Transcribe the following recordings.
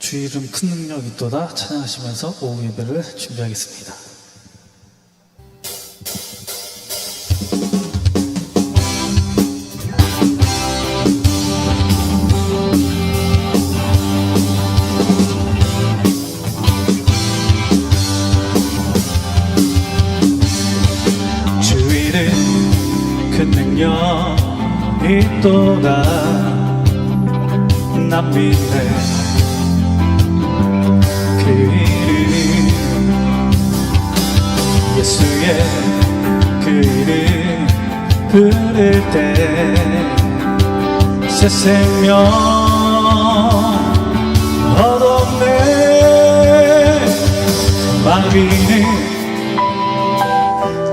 주 이름 큰 능력 있도다 찬양하시면서 오후 예배를 준비하겠습니다. 주 이름 큰 능력 있도다 난 믿네. 그 이름 예수의 그 이름 부를 때 새 생명 얻었네. 마귀는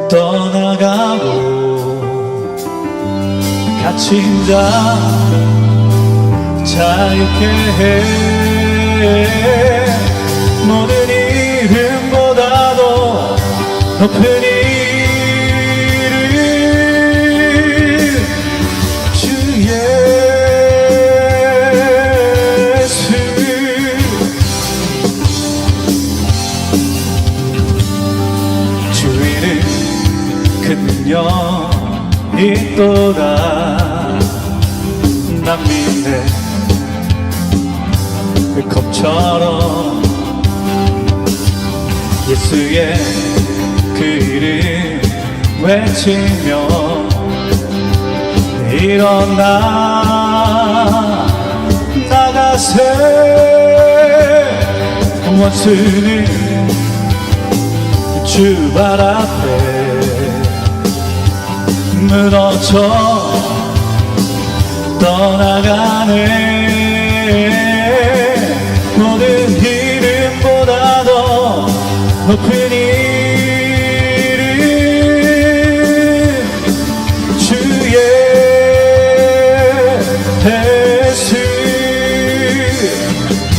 떠나가고 갇힌 자 자유케 해. 모든 이름보다도 높은 이름 주 예수. 주 이름 큰 능력 있도다 난 믿네. 겁처럼 예수의 그 이름 외치며 일어나 나가세. 원수는 주 발 앞에 무너져 떠나가네. 모든 이름보다도 높은 이름 주 예수.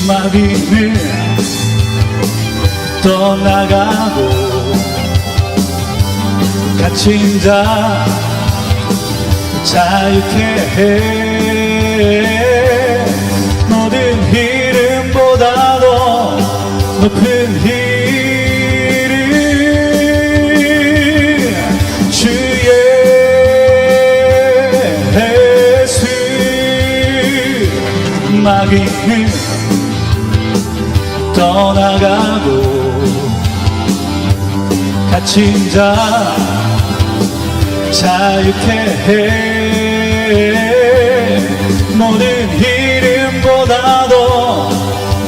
마귀는 떠나가고 갇힌 자 자유케 해. 모든 이름보다도 높은 이름 주 예수. 마귀는 떠나가고 갇힌 자 자유케 해. 모든 이름보다도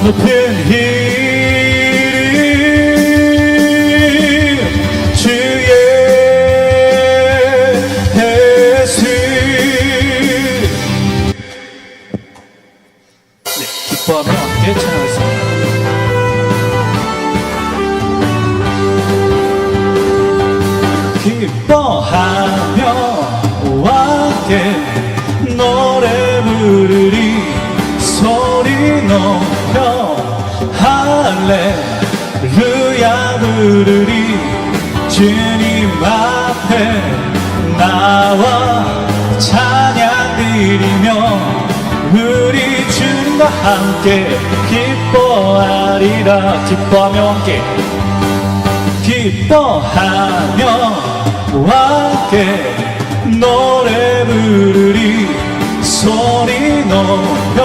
높은 이름 주 예수. 네, 기뻐하며 함께 찬양하겠습니다. 기뻐하며 함께 노래 부르리. 소리 높여 할렐루야 부르리. 주님 앞에 나와 찬양 드리며 우리 주님과 함께 기뻐하리라. 기뻐하며 함께 기뻐하며 함께 노래 부르리. 소리 높여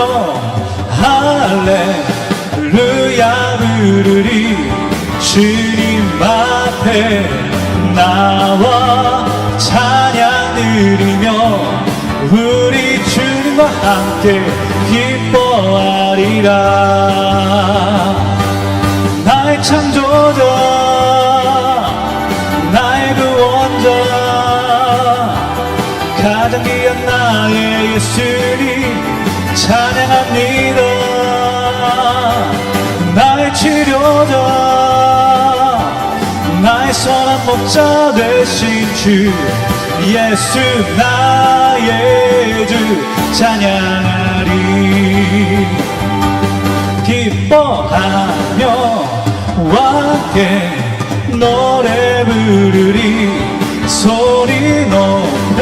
할렐루야 부르리. 주님 앞에 나와 찬양 드리며 우리 주님과 함께 기뻐하리라. 나의 창조자 나의 구원자 가장 귀한 나의 예수님 찬양합니다. 나의 치료자 나의 선한 목자 되신 주 예수 나의 주 찬양하리. 기뻐하며 함께 노래 부르리. 소리 높여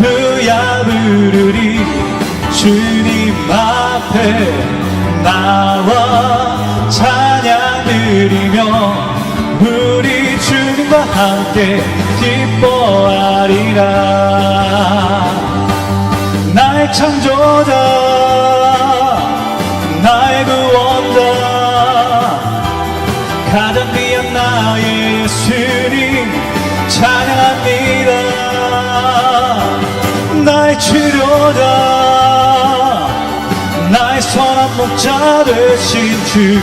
할렐루야 부르리. 주님 앞에 앞에 나와 찬양 드리며 우리 주님과 함께 기뻐하리라. 나의 창조자 나의 구원자 가장 귀한 나의 예수님 찬양합니다. 나의 치료자 나의 선한 목자 되신 주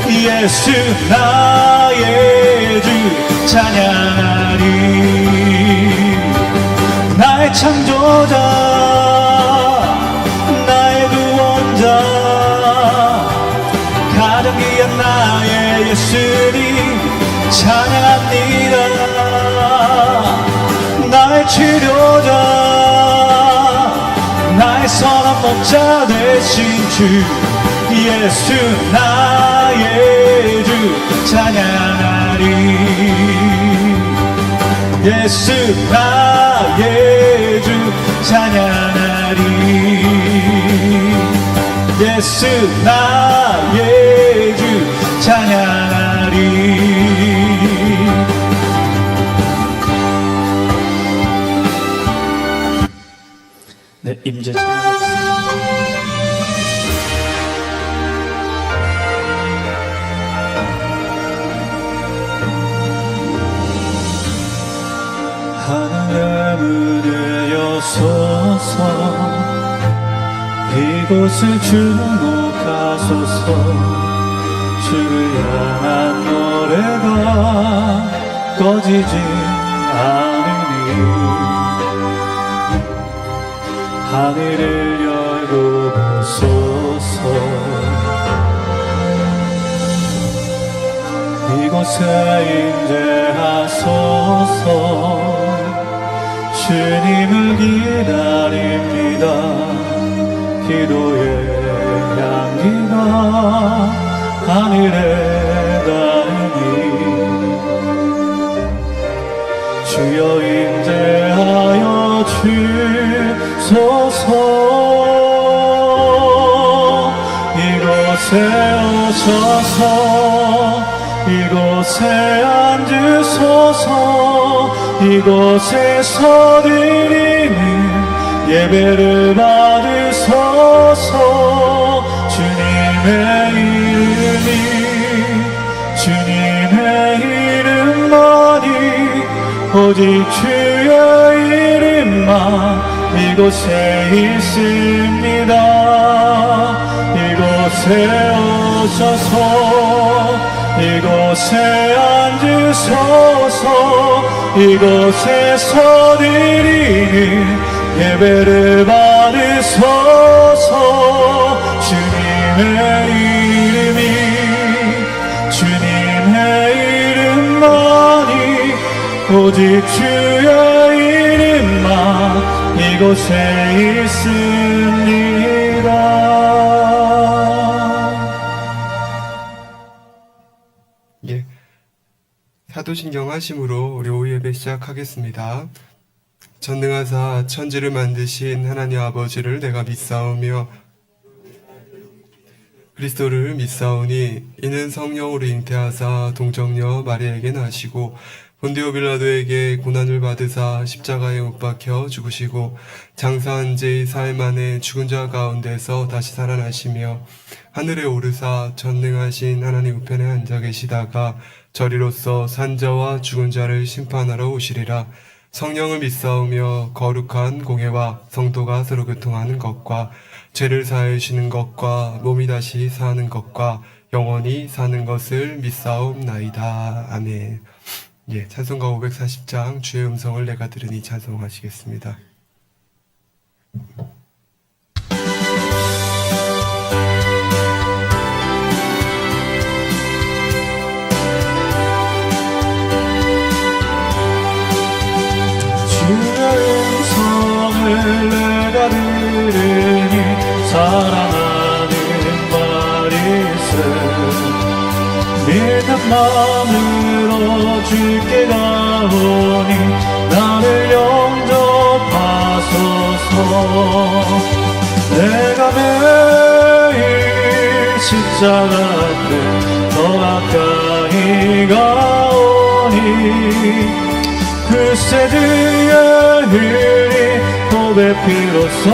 예수 나의 주 찬양하리. 나의 창조자 나의 구원자 가장 귀한 나의 예수님 찬양합니다. 나의 치료자 나의 선한 목자 되신 주 예수 나의 주 찬양하리. 예수 나의 주 찬양하리. 예수 나의 주 찬양하리. 네, 임재 찬양하겠습니다. 하늘의 문을 여소서 이곳을 주목하소서. 주를 향한 노래가 꺼지지 않으니 하늘을 열고 보소서. 이곳에 임재하소서. 주님을 기다립니다. 기도의 향기가 하늘에 닿으니 주여 임재하여 주소서. 이곳에 오셔서 이곳에 앉으소서. 이곳에서 드리는 예배를 받으소서. 주님의 이름이 주님의 이름만이 오직 주의 이름만 이곳에 있습니다. 이곳에 오셔서 이곳에 앉으소서. 이곳에서 드리는 예배를 받으소서. 주님의 이름이 주님의 이름만이 오직 주의 이름만 이곳에 있습니다. 예, 사도신경 하심으로 우리 오후 예배 시작하겠습니다. 전능하사 천지를 만드신 하나님 아버지를 내가 믿사오며 그리스도를 믿사오니 이는 성령으로 잉태하사 동정녀 마리아에게 나시고 본디오 빌라도에게 고난을 받으사 십자가에 못 박혀 죽으시고 장사한 지 4일 만에 죽은 자 가운데서 다시 살아나시며 하늘에 오르사 전능하신 하나님 우편에 앉아 계시다가 저리로서 산자와 죽은 자를 심판하러 오시리라. 성령을 믿사오며 거룩한 공회와 성도가 서로 교통하는 것과 죄를 사하여 주시는 것과 몸이 다시 사는 것과 영원히 사는 것을 믿사옵나이다. 아멘. 예, 찬송가 540장 주의 음성을 내가 들으니 찬송하시겠습니다. 주의 음성을 내가 들으니 사랑하는 말일세. 믿는 마음으로 주께 가오니 나를 영접하소서. 내가 십자가 앞에 더 가까이 가오니 그 세드에 흘린 도배 피로써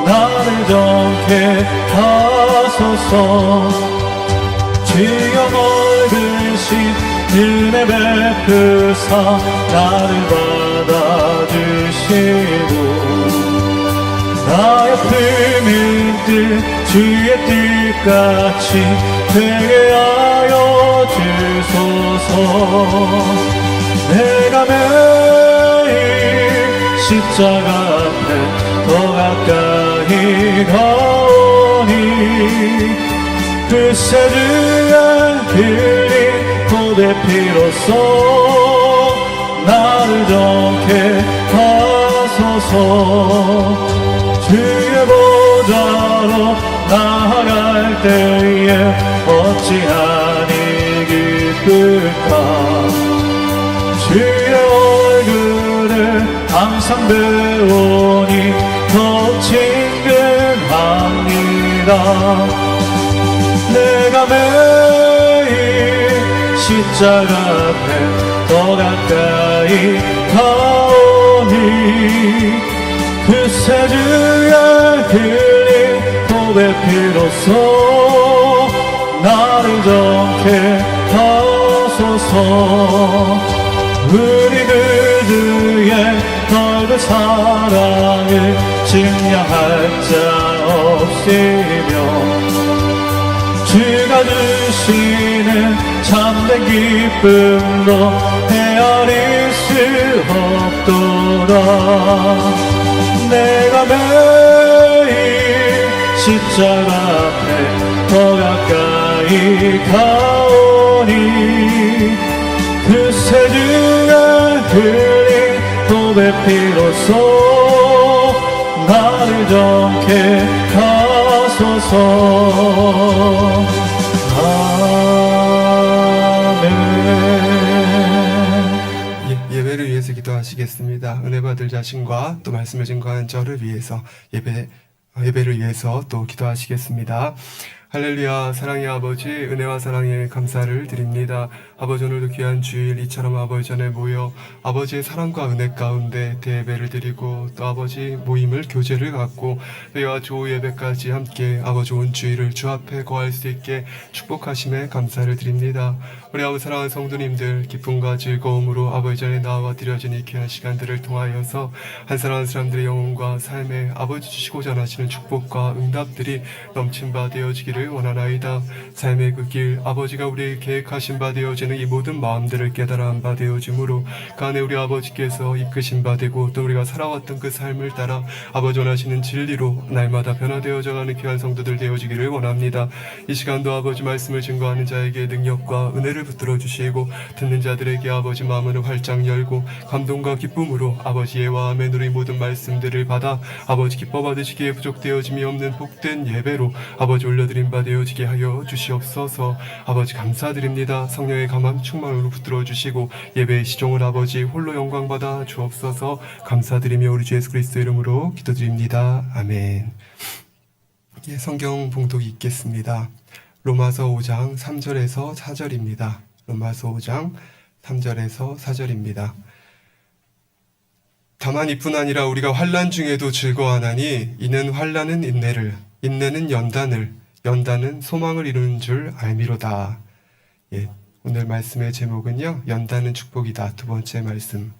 나를 정케 하소서. 주여 넓으신 은혜 베푸사 나를 받아주시고 나의 품은 뜻 주의 뜻같이 되게 하여 주소서. 내가 매일 십자가 앞에 더 가까이 가오니 그 세주에 흘린 도배 피로써 나를 정케 하소서. 주의 보좌로 나아갈 때에 어찌하니 기쁠까. 주의 얼굴을 항상 배우니 더욱 친근합니다. 내가 매일 십자가 앞에 더 가까이 가오니 그 세주에 흘린 도배 피로써 나를 정케 하소서. 우리들 주의 넓은 사랑을 증량할 자 없으며 주가 주시는 참된 기쁨도 헤아릴 수 없도다. 내가 매일 십자가 앞에 더 가까이 가오니 그 세주에 흘린 도배 피로써 나를 정케 하소서. 아멘. 예배를 위해서 기도하시겠습니다. 은혜 받을 자신과 또 말씀을 증거하는 저를 위해서 예배를 위해서 또 기도하시겠습니다. 할렐루야. 사랑의 아버지, 은혜와 사랑에 감사를 드립니다. 아버지, 오늘도 귀한 주일 이처럼 아버지 전에 모여 아버지의 사랑과 은혜 가운데 대예배를 드리고 또 아버지 모임을 교제를 갖고 이와 조 예배까지 함께 아버지 온 주일을 주 앞에 거할 수 있게 축복하심에 감사를 드립니다. 우리 아버지 사랑하는 성도님들 기쁨과 즐거움으로 아버지 전에 나와 드려진 이 귀한 시간들을 통하여서 한 사람 한 사람들의 영혼과 삶에 아버지 주시고자 하시는 축복과 응답들이 넘친 바 되어지기를 원하나이다. 삶의 그 길 아버지가 우리에게 계획하신 바 되어지는 이 모든 마음들을 깨달아 한 바 되어지므로 그 안에 우리 아버지께서 이끄신 바 되고 또 우리가 살아왔던 그 삶을 따라 아버지 원하시는 진리로 날마다 변화되어져가는 귀한 성도들 되어지기를 원합니다. 이 시간도 아버지 말씀을 증거하는 자에게 능력과 은혜를 붙들어 주시고 듣는 자들에게 아버지 마음을 활짝 열고 감동과 기쁨으로 아버지 예와 아멘으로 이 모든 말씀들을 받아 아버지 기뻐 받으시기에 부족되어짐이 없는 복된 예배로 아버지 올려드린 바 되어지게 하여 주시옵소서. 아버지 감사드립니다. 성령의 감함 충만으로 붙들어 주시고 예배의 시종을 아버지 홀로 영광받아 주옵소서. 감사드리며 우리 주 예수 그리스도 이름으로 기도드립니다. 아멘. 예, 성경 봉독이 있겠습니다. 로마서 5장 3절에서 4절입니다. 로마서 5장 3절에서 4절입니다. 다만 이뿐 아니라 우리가 환난 중에도 즐거워하나니 이는 환난은 인내를, 인내는 연단을, 연단은 소망을 이루는 줄 알미로다. 예, 오늘 말씀의 제목은요, 연단은 축복이다. 두 번째 말씀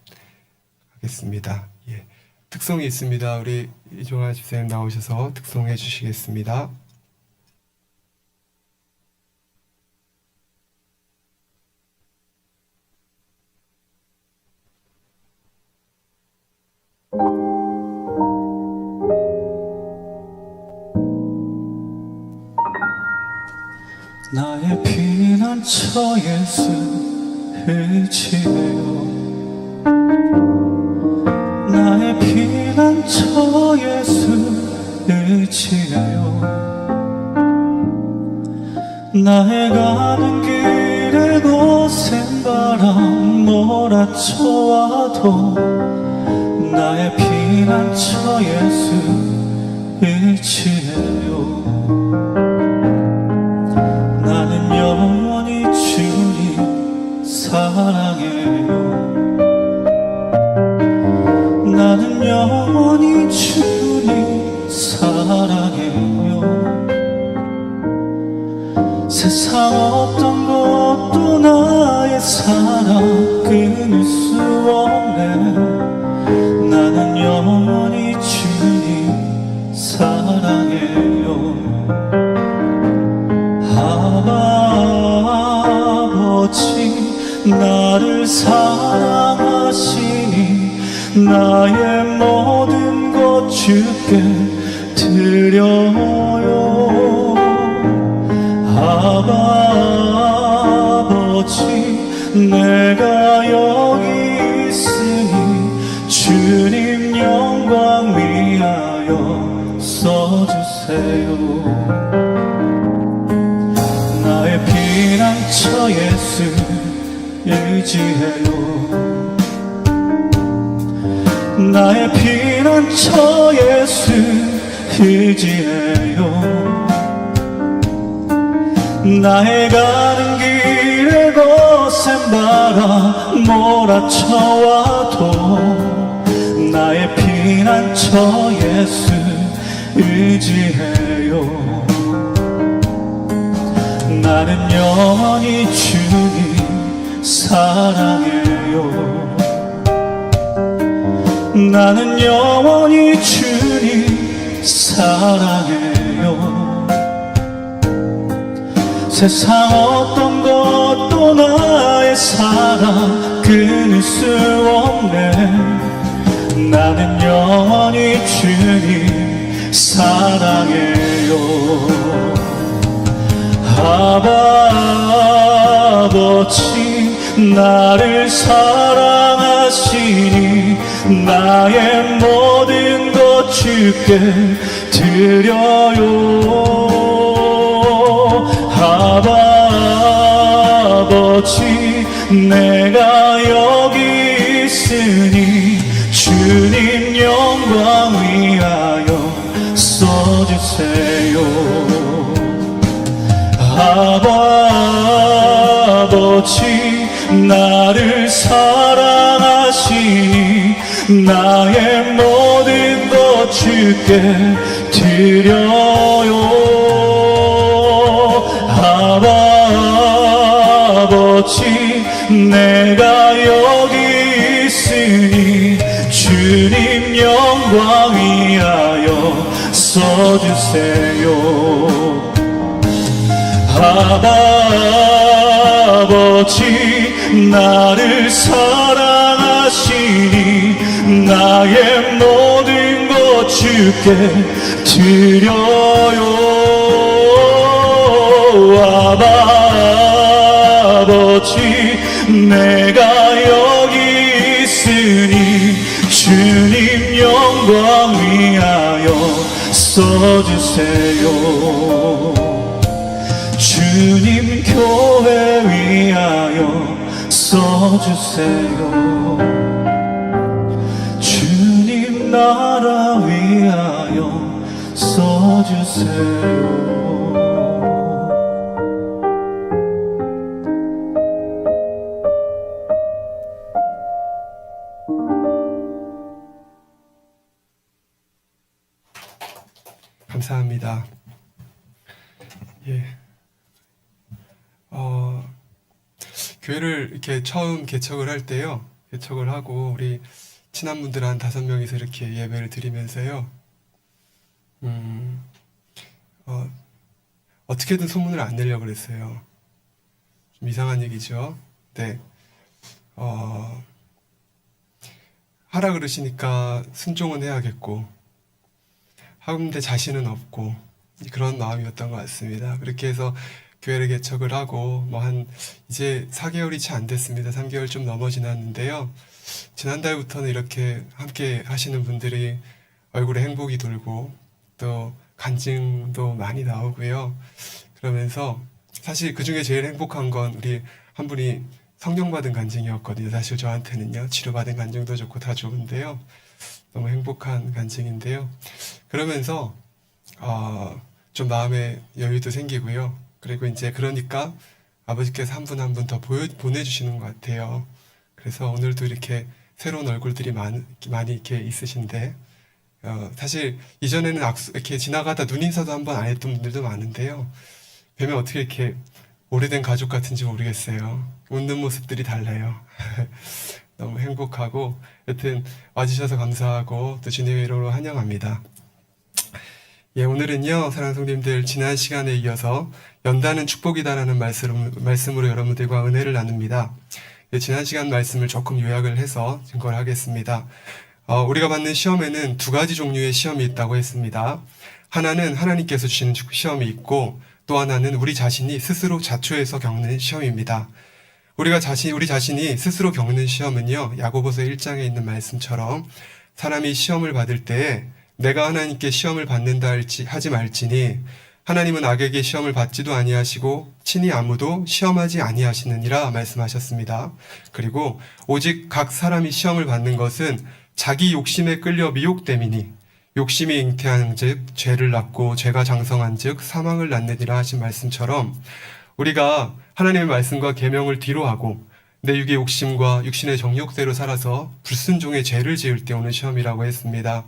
하겠습니다. 예, 특송이 있습니다. 우리 이종환 집사님 나오셔서 특송해 주시겠습니다. 나의 피난처 예수 의지해요. 나의 피난처 예수 의지해요. 나의 가는 길에 거센 바람 몰아쳐와도 나의 피난처 예수 의지해요. 사랑해요. 나는 영원히 주님 사랑해요. 세상 어떤 것도 나의 사랑 끊을 수 없네. 나는 영원히 주님 사랑해요. 아버지 나를 사랑하시니 나의 모든 것 주께 드려요. 아버지 내가 여기 있으니 주님 영광 위하여 써주세요. 나의 피난처 예수 의지해요. 나의 피난처 예수 의지해요. 나의 가는 길에 거센 바람 몰아쳐와도 나의 피난처 예수 의지해요. 나는 영원히 주님 사랑해요. 나는 영원히 주님 사랑해요. 세상 어떤 것도 나의 사랑 끊을 수 없네. 나는 영원히 주님 사랑해요. 아버지 나를 사랑하시니 나의 모든 것 주께 드려요. 아버지 내가 여기 있으니 주님 영광 위하여 써주세요. 아버지 나를 사랑하시니 나의 모든 것 주께 드려요. 아버지 내가 여기 있으니 주님 영광 위하여 써주세요. 아버지 나를 사랑하시니 나의 모든 것 주께 드려요. 아버지 내가 여기 있으니 주님 영광 위하여 써주세요. 주님 교회 위하여 써주세요. 주님 나라 위하여 써주세요. 감사합니다. 예. 교회를 이렇게 처음 개척을 할 때요. 개척을 하고 우리 친한 분들 한 5명이서 이렇게 예배를 드리면서요. 어떻게든 소문을 안 내려고 그랬어요. 좀 이상한 얘기죠. 네. 하라 그러시니까 순종은 해야겠고 하는데 자신은 없고 그런 마음이었던 것 같습니다. 그렇게 해서 교회를 개척을 하고 이제 4개월이 채 안 됐습니다. 3개월 좀 넘어 지났는데요. 지난달부터는 이렇게 함께 하시는 분들이 얼굴에 행복이 돌고 또 간증도 많이 나오고요. 그러면서 사실 그 중에 제일 행복한 건 우리 한 분이 성령 받은 간증이었거든요. 사실 저한테는요. 치료받은 간증도 좋고 다 좋은데요. 너무 행복한 간증인데요. 그러면서 좀 마음의 여유도 생기고요. 그리고 이제 그러니까 아버지께서 한 분 한 분 더 보내주시는 것 같아요. 그래서 오늘도 이렇게 새로운 얼굴들이 많이 이렇게 있으신데, 사실 이전에는 이렇게 지나가다 눈인사도 한 번 안 했던 분들도 많은데요. 뵈면 어떻게 이렇게 오래된 가족 같은지 모르겠어요. 웃는 모습들이 달라요. 너무 행복하고, 여튼 와주셔서 감사하고 또 주님의 이름으로 환영합니다. 예, 오늘은요, 사랑하는 성도님들, 지난 시간에 이어서 연단은 축복이다라는 말씀으로 여러분들과 은혜를 나눕니다. 예, 지난 시간 말씀을 조금 요약을 해서 증거를 하겠습니다. 우리가 받는 시험에는 두 가지 종류의 시험이 있다고 했습니다. 하나는 하나님께서 주시는 시험이 있고, 또 하나는 우리 자신이 스스로 자초해서 겪는 시험입니다. 우리 자신이 스스로 겪는 시험은요, 야고보서 1장에 있는 말씀처럼 사람이 시험을 받을 때에 내가 하나님께 시험을 받는다 하지 말지니 하나님은 악에게 시험을 받지도 아니하시고 친히 아무도 시험하지 아니하시느니라 말씀하셨습니다. 그리고 오직 각 사람이 시험을 받는 것은 자기 욕심에 끌려 미혹됨이니 욕심이 잉태한즉 죄를 낳고 죄가 장성한즉 사망을 낳느니라 하신 말씀처럼 우리가 하나님의 말씀과 계명을 뒤로하고 내 육의 욕심과 육신의 정욕대로 살아서 불순종의 죄를 지을 때 오는 시험이라고 했습니다.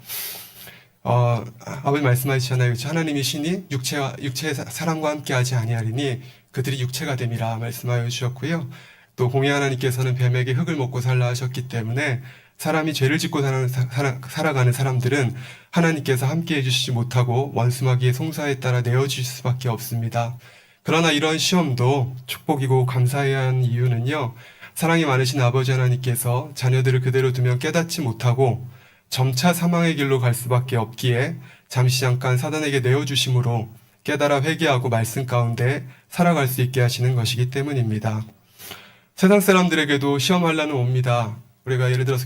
아버지 말씀하시잖아요. 하나님이 신이 육체의 사람과 함께 하지 아니하리니 그들이 육체가 됨이라 말씀하여 주셨고요. 또 공의 하나님께서는 뱀에게 흙을 먹고 살라 하셨기 때문에 사람이 죄를 짓고 살아가는 사람들은 하나님께서 함께 해주시지 못하고 원수마귀의 송사에 따라 내어주실 수밖에 없습니다. 그러나 이런 시험도 축복이고 감사해야 하는 이유는요, 사랑이 많으신 아버지 하나님께서 자녀들을 그대로 두면 깨닫지 못하고 점차 사망의 길로 갈 수밖에 없기에 잠깐 사단에게 내어주심으로 깨달아 회개하고 말씀 가운데 살아갈 수 있게 하시는 것이기 때문입니다. 세상 사람들에게도 시험하려는 옵니다. 우리가 예를 들어서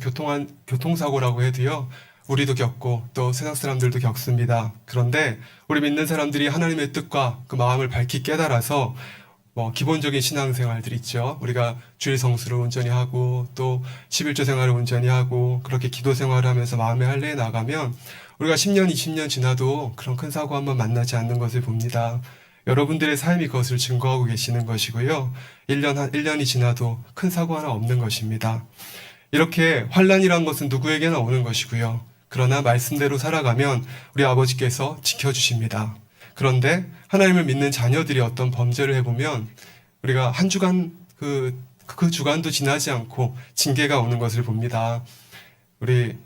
교통사고라고 해도요, 우리도 겪고 또 세상 사람들도 겪습니다. 그런데 우리 믿는 사람들이 하나님의 뜻과 그 마음을 밝히 깨달아서 기본적인 신앙생활들 있죠. 우리가 주일 성수를 온전히 하고 또 11조 생활을 온전히 하고 그렇게 기도 생활을 하면서 마음의 할례에 나가면 우리가 10년, 20년 지나도 그런 큰 사고 한번 만나지 않는 것을 봅니다. 여러분들의 삶이 그것을 증거하고 계시는 것이고요. 1년이 지나도 큰 사고 하나 없는 것입니다. 이렇게 환난이란 것은 누구에게나 오는 것이고요. 그러나 말씀대로 살아가면 우리 아버지께서 지켜주십니다. 그런데 하나님을 믿는 자녀들이 어떤 범죄를 해보면 우리가 한 주간 그 주간도 지나지 않고 징계가 오는 것을 봅니다. 우리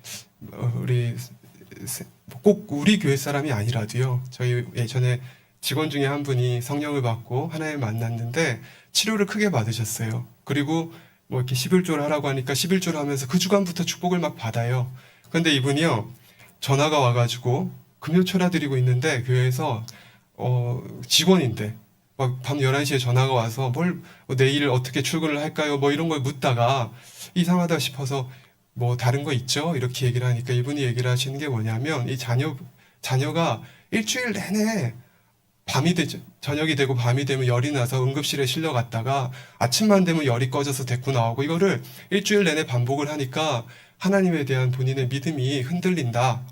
꼭 우리 교회 사람이 아니라도요. 저희 예전에 직원 중에 한 분이 성령을 받고 하나님을 만났는데 치료를 크게 받으셨어요. 그리고 이렇게 11조를 하라고 하니까 11조를 하면서 그 주간부터 축복을 막 받아요. 그런데 이분이요, 전화가 와가지고 금요초라 드리고 있는데 교회에서 직원인데 막 밤 11시에 전화가 와서 내일 어떻게 출근을 할까요? 이런 걸 묻다가 이상하다 싶어서 다른 거 있죠? 이렇게 얘기를 하니까 이분이 얘기를 하시는 게 뭐냐면 이 자녀가 일주일 내내 저녁이 되고 밤이 되면 열이 나서 응급실에 실려갔다가 아침만 되면 열이 꺼져서 데리고 나오고 이거를 일주일 내내 반복을 하니까 하나님에 대한 본인의 믿음이 흔들린다.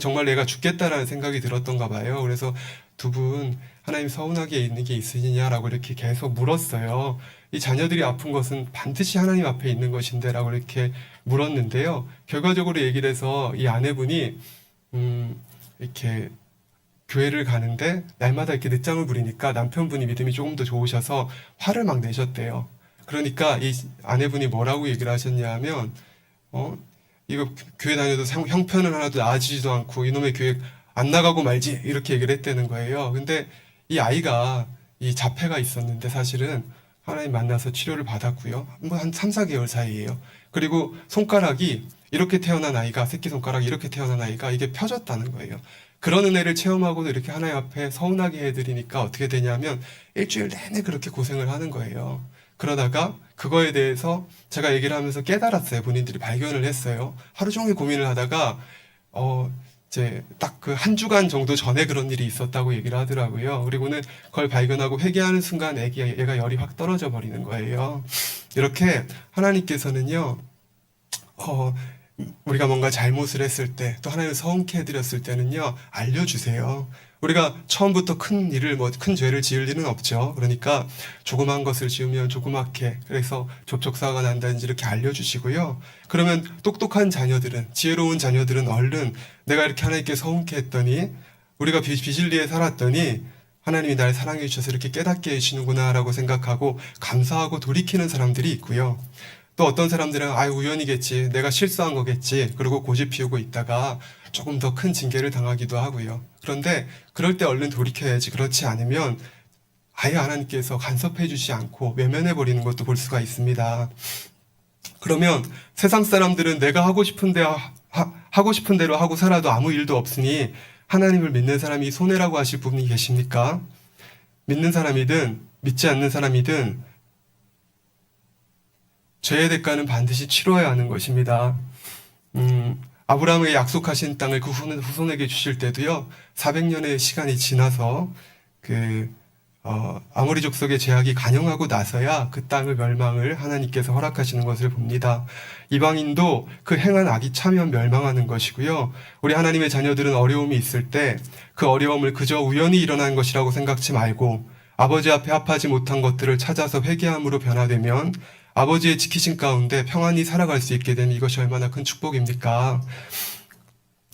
정말 내가 죽겠다라는 생각이 들었던가 봐요. 그래서 두 분 하나님 서운하게 있는 게 있으시냐라고 이렇게 계속 물었어요. 이 자녀들이 아픈 것은 반드시 하나님 앞에 있는 것인데 라고 이렇게 물었는데요. 결과적으로 얘기를 해서 이 아내분이 이렇게 교회를 가는데 날마다 이렇게 늦장을 부리니까 남편분이 믿음이 조금 더 좋으셔서 화를 막 내셨대요. 그러니까 이 아내분이 뭐라고 얘기를 하셨냐 하면 이거 교회 다녀도 형편은 하나도 나아지지도 않고 이놈의 교회 안 나가고 말지 이렇게 얘기를 했다는 거예요. 근데 이 아이가 이 자폐가 있었는데 사실은 하나님 만나서 치료를 받았고요. 한 3, 4개월 사이에요. 그리고 손가락이 이렇게 태어난 아이가, 새끼손가락이 이렇게 태어난 아이가 이게 펴졌다는 거예요. 그런 은혜를 체험하고도 이렇게 하나님 앞에 서운하게 해드리니까 어떻게 되냐면 일주일 내내 그렇게 고생을 하는 거예요. 그러다가 그거에 대해서 제가 얘기를 하면서 깨달았어요. 본인들이 발견을 했어요. 하루 종일 고민을 하다가 이제 딱 그 한 주간 정도 전에 그런 일이 있었다고 얘기를 하더라고요. 그리고는 그걸 발견하고 회개하는 순간 얘가 열이 확 떨어져 버리는 거예요. 이렇게 하나님께서는요, 우리가 뭔가 잘못을 했을 때, 또 하나님을 서운케 해드렸을 때는요, 알려주세요. 우리가 처음부터 큰 일을 큰 죄를 지을 리는 없죠. 그러니까 조그만 것을 지으면 조그맣게 그래서 접촉사고가 난다든지 이렇게 알려주시고요. 그러면 똑똑한 자녀들은 지혜로운 자녀들은 얼른 내가 이렇게 하나님께 서운케 했더니 우리가 비진리에 살았더니 하나님이 날 사랑해 주셔서 이렇게 깨닫게 해주시는구나라고 생각하고 감사하고 돌이키는 사람들이 있고요. 또 어떤 사람들은 우연이겠지, 내가 실수한 거겠지, 그리고 고집 피우고 있다가 조금 더 큰 징계를 당하기도 하고요. 그런데 그럴 때 얼른 돌이켜야지. 그렇지 않으면 아예 하나님께서 간섭해 주지 않고 외면해 버리는 것도 볼 수가 있습니다. 그러면 세상 사람들은 내가 하고 싶은 대로 하고 살아도 아무 일도 없으니 하나님을 믿는 사람이 손해라고 하실 분이 계십니까? 믿는 사람이든 믿지 않는 사람이든 죄의 대가는 반드시 치러야 하는 것입니다. 아브라함에게 약속하신 땅을 그 후손에게 주실 때도요, 400년의 시간이 지나서 아모리 족속의 제약이 간영하고 나서야 그 땅을 멸망을 하나님께서 허락하시는 것을 봅니다. 이방인도 그 행한 악이 차면 멸망하는 것이고요. 우리 하나님의 자녀들은 어려움이 있을 때 그 어려움을 그저 우연히 일어난 것이라고 생각지 말고 아버지 앞에 합하지 못한 것들을 찾아서 회개함으로 변화되면 아버지의 지키신 가운데 평안히 살아갈 수 있게 되는 이것이 얼마나 큰 축복입니까?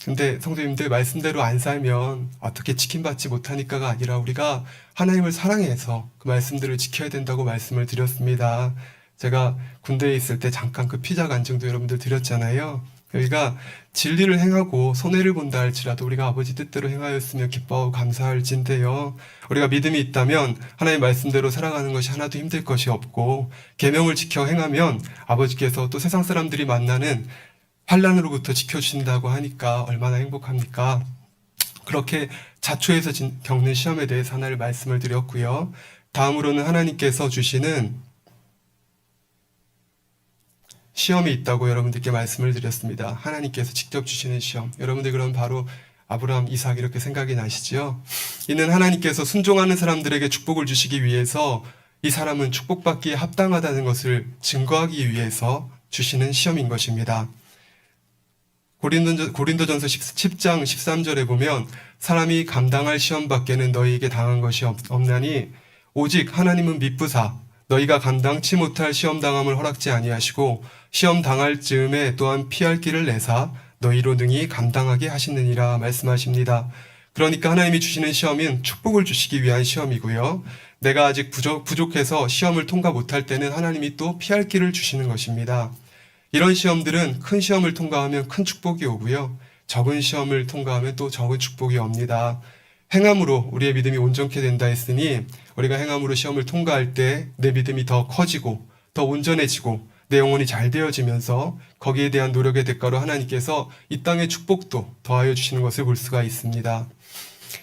근데 성도님들 말씀대로 안 살면 어떻게 지킴받지 못하니까가 아니라 우리가 하나님을 사랑해서 그 말씀들을 지켜야 된다고 말씀을 드렸습니다. 제가 군대에 있을 때 잠깐 그 피자 간증도 여러분들 드렸잖아요. 우리가 진리를 행하고 손해를 본다 할지라도 우리가 아버지 뜻대로 행하였으면 기뻐하고 감사할진데요. 우리가 믿음이 있다면 하나님의 말씀대로 살아가는 것이 하나도 힘들 것이 없고 계명을 지켜 행하면 아버지께서 또 세상 사람들이 만나는 환난으로부터 지켜주신다고 하니까 얼마나 행복합니까? 그렇게 자초해서 겪는 시험에 대해서 하나를 말씀을 드렸고요. 다음으로는 하나님께서 주시는 시험이 있다고 여러분들께 말씀을 드렸습니다. 하나님께서 직접 주시는 시험. 여러분들 그럼 바로 아브라함, 이삭 이렇게 생각이 나시죠? 이는 하나님께서 순종하는 사람들에게 축복을 주시기 위해서 이 사람은 축복받기에 합당하다는 것을 증거하기 위해서 주시는 시험인 것입니다. 고린도전서 10장 13절에 보면 사람이 감당할 시험 밖에는 너희에게 당한 것이 없나니 오직 하나님은 미쁘사 너희가 감당치 못할 시험 당함을 허락지 아니하시고 시험 당할 즈음에 또한 피할 길을 내사 너희로 능히 감당하게 하시느니라 말씀하십니다. 그러니까 하나님이 주시는 시험은 축복을 주시기 위한 시험이고요. 내가 아직 부족해서 시험을 통과 못할 때는 하나님이 또 피할 길을 주시는 것입니다. 이런 시험들은 큰 시험을 통과하면 큰 축복이 오고요. 적은 시험을 통과하면 또 적은 축복이 옵니다. 행함으로 우리의 믿음이 온전케 된다 했으니 우리가 행함으로 시험을 통과할 때 내 믿음이 더 커지고 더 온전해지고 내 영혼이 잘 되어지면서 거기에 대한 노력의 대가로 하나님께서 이 땅의 축복도 더하여 주시는 것을 볼 수가 있습니다.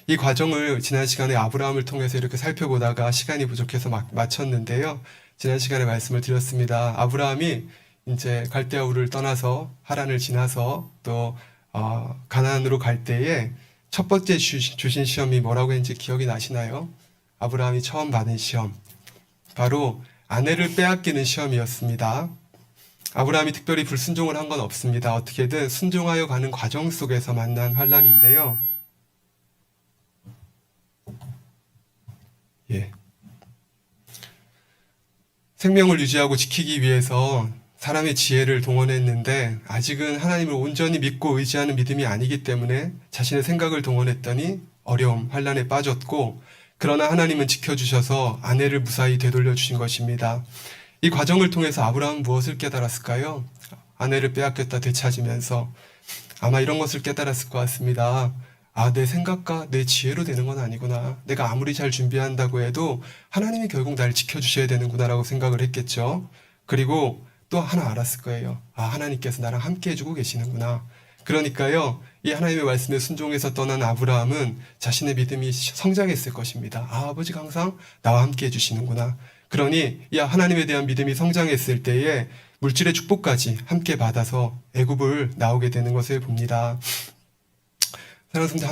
이 과정을 지난 시간에 아브라함을 통해서 이렇게 살펴보다가 시간이 부족해서 마쳤는데요. 지난 시간에 말씀을 드렸습니다. 아브라함이 이제 갈대아 우르를 떠나서 하란을 지나서 또 가나안으로 갈 때에 첫 번째 주신 시험이 뭐라고 했는지 기억이 나시나요? 아브라함이 처음 받은 시험, 바로 아내를 빼앗기는 시험이었습니다. 아브라함이 특별히 불순종을 한 건 없습니다. 어떻게든 순종하여 가는 과정 속에서 만난 환난인데요. 생명을 유지하고 지키기 위해서 사람의 지혜를 동원했는데 아직은 하나님을 온전히 믿고 의지하는 믿음이 아니기 때문에 자신의 생각을 동원했더니 어려움, 환난에 빠졌고 그러나 하나님은 지켜주셔서 아내를 무사히 되돌려 주신 것입니다. 이 과정을 통해서 아브라함은 무엇을 깨달았을까요? 아내를 빼앗겼다 되찾으면서 아마 이런 것을 깨달았을 것 같습니다. 내 생각과 내 지혜로 되는 건 아니구나. 내가 아무리 잘 준비한다고 해도 하나님이 결국 나를 지켜주셔야 되는구나 라고 생각을 했겠죠. 그리고 또 하나 알았을 거예요. 하나님께서 나랑 함께 해주고 계시는구나. 그러니까요, 이 하나님의 말씀에 순종해서 떠난 아브라함은 자신의 믿음이 성장했을 것입니다. 아버지가 항상 나와 함께 해주시는구나. 그러니 이 하나님에 대한 믿음이 성장했을 때에 물질의 축복까지 함께 받아서 애굽을 나오게 되는 것을 봅니다. 사랑하는 성도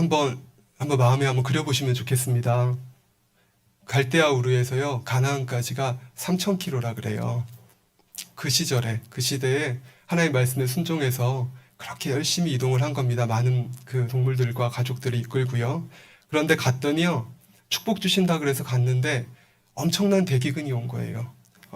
한번 마음에 한번 그려보시면 좋겠습니다. 갈대아 우르에서요 가나안까지가 3,000km라 그래요. 그 시대에 하나님의 말씀에 순종해서 그렇게 열심히 이동을 한 겁니다. 많은 그 동물들과 가족들을 이끌고요. 그런데 갔더니요, 축복 주신다 그래서 갔는데 엄청난 대기근이 온 거예요.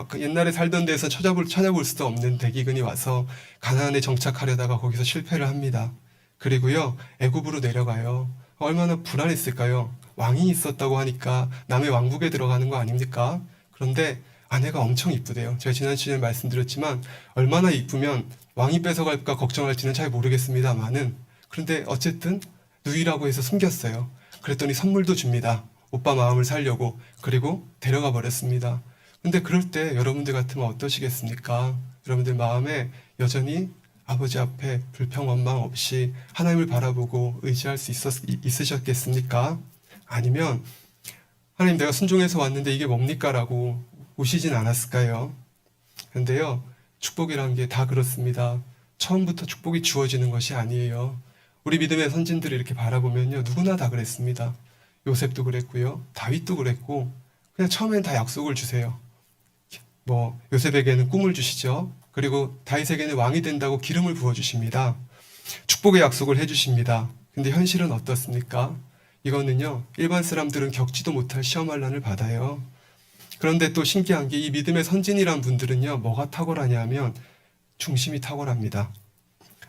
그 옛날에 살던 데서 찾아볼 수도 없는 대기근이 와서 가나안에 정착하려다가 거기서 실패를 합니다. 그리고요, 애굽으로 내려가요. 얼마나 불안했을까요? 왕이 있었다고 하니까 남의 왕국에 들어가는 거 아닙니까? 그런데 아내가 엄청 이쁘대요. 제가 지난 시간에 말씀드렸지만 얼마나 이쁘면 왕이 뺏어갈까 걱정할지는 잘 모르겠습니다만은, 그런데 어쨌든 누이라고 해서 숨겼어요. 그랬더니 선물도 줍니다. 오빠 마음을 살려고. 그리고 데려가 버렸습니다. 근데 그럴 때 여러분들 같으면 어떠시겠습니까? 여러분들 마음에 여전히 아버지 앞에 불평 원망 없이 하나님을 바라보고 의지할 수 있으셨겠습니까? 아니면 하나님, 내가 순종해서 왔는데 이게 뭡니까? 라고 우시진 않았을까요? 그런데요, 축복이란 게 다 그렇습니다. 처음부터 축복이 주어지는 것이 아니에요. 우리 믿음의 선진들을 이렇게 바라보면요, 누구나 다 그랬습니다. 요셉도 그랬고요, 다윗도 그랬고, 그냥 처음엔 다 약속을 주세요. 요셉에게는 꿈을 주시죠. 그리고 다윗에게는 왕이 된다고 기름을 부어주십니다. 축복의 약속을 해주십니다. 근데 현실은 어떻습니까? 이거는요, 일반 사람들은 겪지도 못할 시험환란을 받아요. 그런데 또 신기한 게 이 믿음의 선진이란 분들은요, 뭐가 탁월하냐면 중심이 탁월합니다.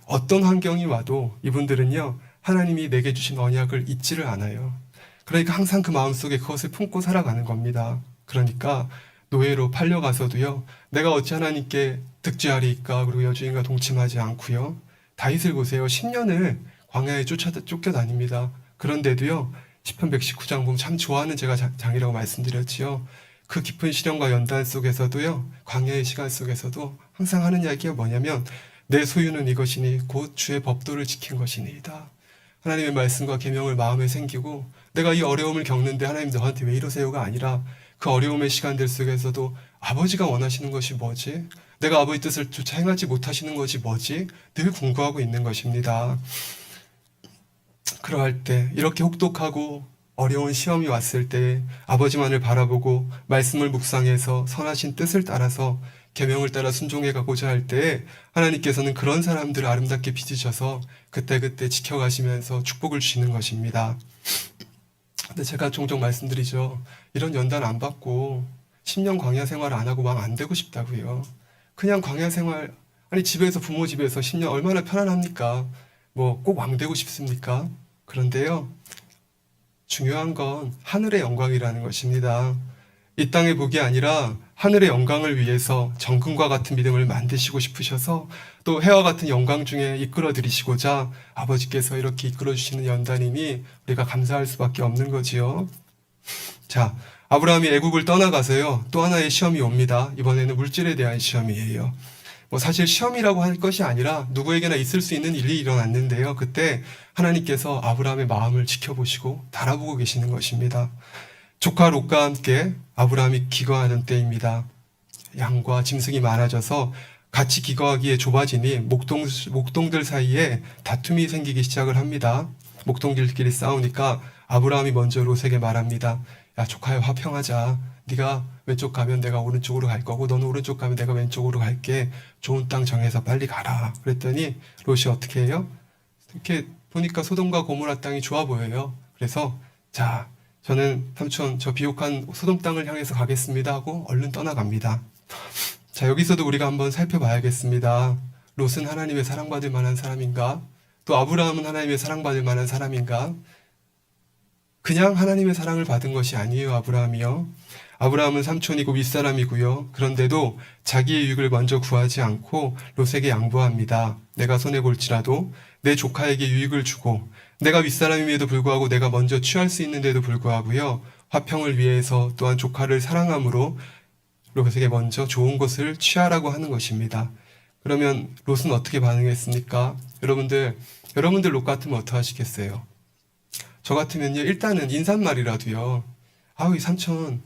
어떤 환경이 와도 이분들은요, 하나님이 내게 주신 언약을 잊지를 않아요. 그러니까 항상 그 마음속에 그것을 품고 살아가는 겁니다. 그러니까 노예로 팔려가서도요, 내가 어찌 하나님께 득죄하리이까, 그리고 여주인과 동침하지 않고요. 다윗을 보세요. 10년을 광야에 쫓겨다닙니다. 그런데도요, 시편 119장 보면 참 좋아하는 제가 장이라고 말씀드렸지요. 그 깊은 시련과 연단 속에서도요, 광야의 시간 속에서도 항상 하는 이야기가 뭐냐면, 내 소유는 이것이니 곧 주의 법도를 지킨 것이니이다. 하나님의 말씀과 계명을 마음에 생기고, 내가 이 어려움을 겪는데 하나님 너한테 왜 이러세요가 아니라, 그 어려움의 시간들 속에서도 아버지가 원하시는 것이 뭐지? 내가 아버지 뜻을 조차 행하지 못하시는 것이 뭐지? 늘 궁구하고 있는 것입니다. 그러할 때, 이렇게 혹독하고 어려운 시험이 왔을 때 아버지만을 바라보고 말씀을 묵상해서 선하신 뜻을 따라서 계명을 따라 순종해 가고자 할 때 하나님께서는 그런 사람들을 아름답게 빚으셔서 그때그때 지켜가시면서 축복을 주시는 것입니다. 근데 제가 종종 말씀드리죠. 이런 연단 안 받고 10년 광야 생활 안 하고 왕 안 되고 싶다고요. 그냥 광야 생활, 아니 집에서 부모 집에서 10년 얼마나 편안합니까? 꼭 왕 되고 싶습니까? 그런데요, 중요한 건 하늘의 영광이라는 것입니다. 이 땅의 복이 아니라 하늘의 영광을 위해서 정금과 같은 믿음을 만드시고 싶으셔서 또 해와 같은 영광 중에 이끌어 드리시고자 아버지께서 이렇게 이끌어 주시는 연단이니 우리가 감사할 수밖에 없는 거지요. 자, 아브라함이 애국을 떠나가서요, 또 하나의 시험이 옵니다. 이번에는 물질에 대한 시험이에요. 사실 시험이라고 할 것이 아니라 누구에게나 있을 수 있는 일이 일어났는데요. 그때 하나님께서 아브라함의 마음을 지켜보시고 달아보고 계시는 것입니다. 조카 롯과 함께 아브라함이 기거하는 때입니다. 양과 짐승이 많아져서 같이 기거하기에 좁아지니 목동들 사이에 다툼이 생기기 시작을 합니다. 목동들끼리 싸우니까 아브라함이 먼저 롯에게 말합니다. 야, 조카야, 화평하자. 네가 왼쪽 가면 내가 오른쪽으로 갈 거고 너는 오른쪽 가면 내가 왼쪽으로 갈게. 좋은 땅 정해서 빨리 가라. 그랬더니 롯이 어떻게 해요? 이렇게 보니까 소돔과 고모라 땅이 좋아 보여요. 그래서 자, 저는 삼촌 저 비옥한 소돔 땅을 향해서 가겠습니다 하고 얼른 떠나갑니다. 자, 여기서도 우리가 한번 살펴봐야겠습니다. 롯은 하나님의 사랑받을 만한 사람인가? 또 아브라함은 하나님의 사랑받을 만한 사람인가? 그냥 하나님의 사랑을 받은 것이 아니에요, 아브라함이요. 아브라함은 삼촌이고 윗사람이고요. 그런데도 자기의 유익을 먼저 구하지 않고 롯에게 양보합니다. 내가 손해볼지라도 내 조카에게 유익을 주고 내가 윗사람임에도 불구하고 내가 먼저 취할 수 있는데도 불구하고요. 화평을 위해서 또한 조카를 사랑함으로 롯에게 먼저 좋은 것을 취하라고 하는 것입니다. 그러면 롯은 어떻게 반응했습니까? 여러분들 롯 같으면 어떡하시겠어요? 저 같으면요, 일단은 인사말이라도요. 이 삼촌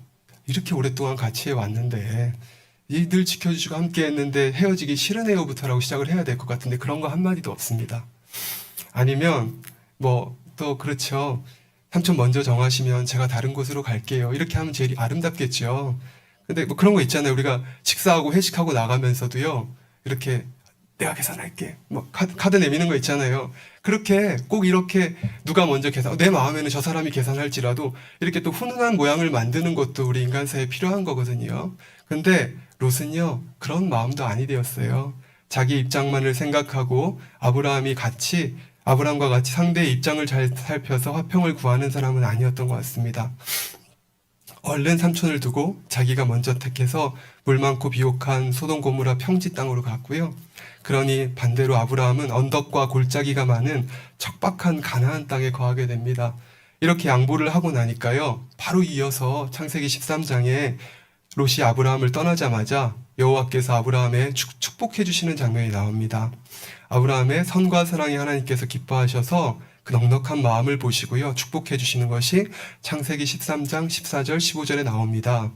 이렇게 오랫동안 같이 해왔는데 늘 지켜주시고 함께 했는데 헤어지기 싫으네요부터라고 시작을 해야 될 것 같은데 그런 거 한마디도 없습니다. 아니면 또 그렇죠. 삼촌 먼저 정하시면 제가 다른 곳으로 갈게요. 이렇게 하면 제일 아름답겠죠. 근데 그런 거 있잖아요. 우리가 식사하고 회식하고 나가면서도요, 이렇게 내가 계산할게. 뭐 카드 내미는 거 있잖아요. 그렇게 꼭 이렇게 누가 먼저 계산, 내 마음에는 저 사람이 계산할지라도 이렇게 또 훈훈한 모양을 만드는 것도 우리 인간사에 필요한 거거든요. 근데 롯은요, 그런 마음도 아니 되었어요. 자기 입장만을 생각하고 아브라함과 같이 상대의 입장을 잘 살펴서 화평을 구하는 사람은 아니었던 것 같습니다. 얼른 삼촌을 두고 자기가 먼저 택해서 물 많고 비옥한 소돔 고모라 평지 땅으로 갔고요. 그러니 반대로 아브라함은 언덕과 골짜기가 많은 척박한 가나안 땅에 거하게 됩니다. 이렇게 양보를 하고 나니까요, 바로 이어서 창세기 13장에 롯이 아브라함을 떠나자마자 여호와께서 아브라함의 축복해 주시는 장면이 나옵니다. 아브라함의 선과 사랑이 하나님께서 기뻐하셔서 그 넉넉한 마음을 보시고요, 축복해 주시는 것이 창세기 13장 14절 15절에 나옵니다.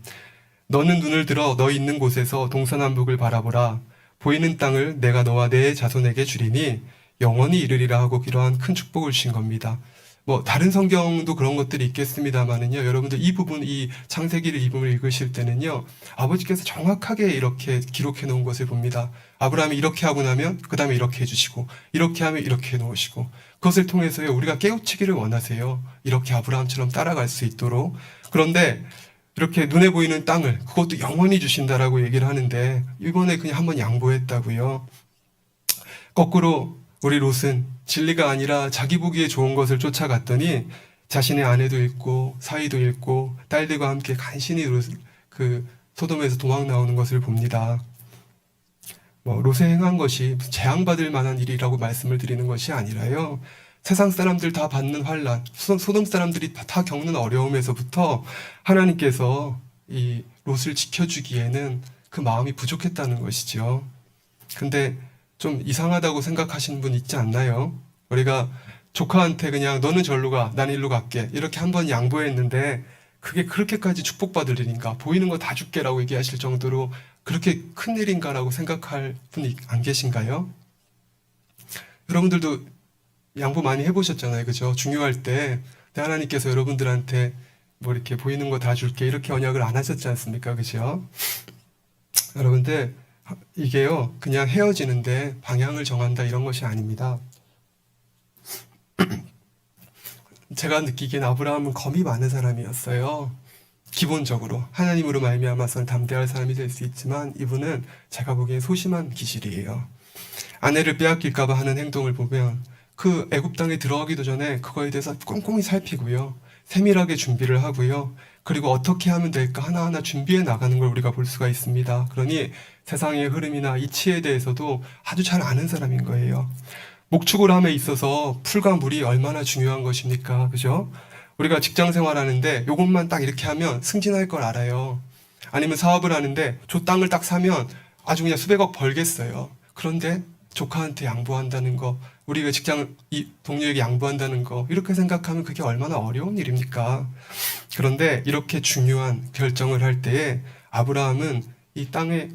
너는 눈을 들어 너 있는 곳에서 동서남북을 바라보라. 보이는 땅을 내가 너와 내 자손에게 주리니 영원히 이르리라 하고 이러한 큰 축복을 주신 겁니다. 뭐 다른 성경도 그런 것들이 있겠습니다만은요, 여러분들 이 창세기를 이 부분을 읽으실 때는요, 아버지께서 정확하게 이렇게 기록해 놓은 것을 봅니다. 아브라함이 이렇게 하고 나면 그 다음에 이렇게 해주시고, 이렇게 하면 이렇게 해놓으시고, 그것을 통해서요, 우리가 깨우치기를 원하세요. 이렇게 아브라함처럼 따라갈 수 있도록. 그런데 이렇게 눈에 보이는 땅을, 그것도 영원히 주신다라고 얘기를 하는데, 이번에 그냥 한번 양보했다고요. 거꾸로 우리 롯은 진리가 아니라 자기 보기에 좋은 것을 쫓아갔더니 자신의 아내도 잃고 사위도 잃고 딸들과 함께 간신히 그 소돔에서 도망 나오는 것을 봅니다. 롯에 행한 것이 재앙받을 만한 일이라고 말씀을 드리는 것이 아니라요, 세상 사람들 다 받는 환난, 소돔 사람들이 다 겪는 어려움에서부터 하나님께서 이 롯을 지켜주기에는 그 마음이 부족했다는 것이죠. 근데 좀 이상하다고 생각하시는 분 있지 않나요? 우리가 조카한테 그냥 너는 절로 가, 난 일로 갈게, 이렇게 한번 양보했는데 그게 그렇게까지 축복받을 일인가, 보이는 거 다 줄게라고 얘기하실 정도로 그렇게 큰 일인가라고 생각할 분이 안 계신가요? 여러분들도 양보 많이 해보셨잖아요, 그죠? 중요할 때 하나님께서 여러분들한테 뭐 이렇게 보이는 거 다 줄게 이렇게 언약을 안 하셨지 않습니까, 그죠? 여러분들 이게요, 그냥 헤어지는데 방향을 정한다 이런 것이 아닙니다. 제가 느끼기엔 아브라함은 겁이 많은 사람이었어요. 기본적으로 하나님으로 말미암아서는 담대할 사람이 될 수 있지만 이분은 제가 보기엔 소심한 기질이에요. 아내를 빼앗길까 봐 하는 행동을 보면 그 애굽 땅에 들어가기도 전에 그거에 대해서 꼼꼼히 살피고요, 세밀하게 준비를 하고요, 그리고 어떻게 하면 될까 하나하나 준비해 나가는 걸 우리가 볼 수가 있습니다. 그러니 세상의 흐름이나 이치에 대해서도 아주 잘 아는 사람인 거예요. 목축을 함에 있어서 풀과 물이 얼마나 중요한 것입니까? 그죠? 우리가 직장 생활하는데 요것만 딱 이렇게 하면 승진할 걸 알아요. 아니면 사업을 하는데 저 땅을 딱 사면 아주 그냥 수백억 벌겠어요. 그런데 조카한테 양보한다는 거, 우리가 동료에게 양보한다는 거, 이렇게 생각하면 그게 얼마나 어려운 일입니까? 그런데 이렇게 중요한 결정을 할 때에 아브라함은 이 땅에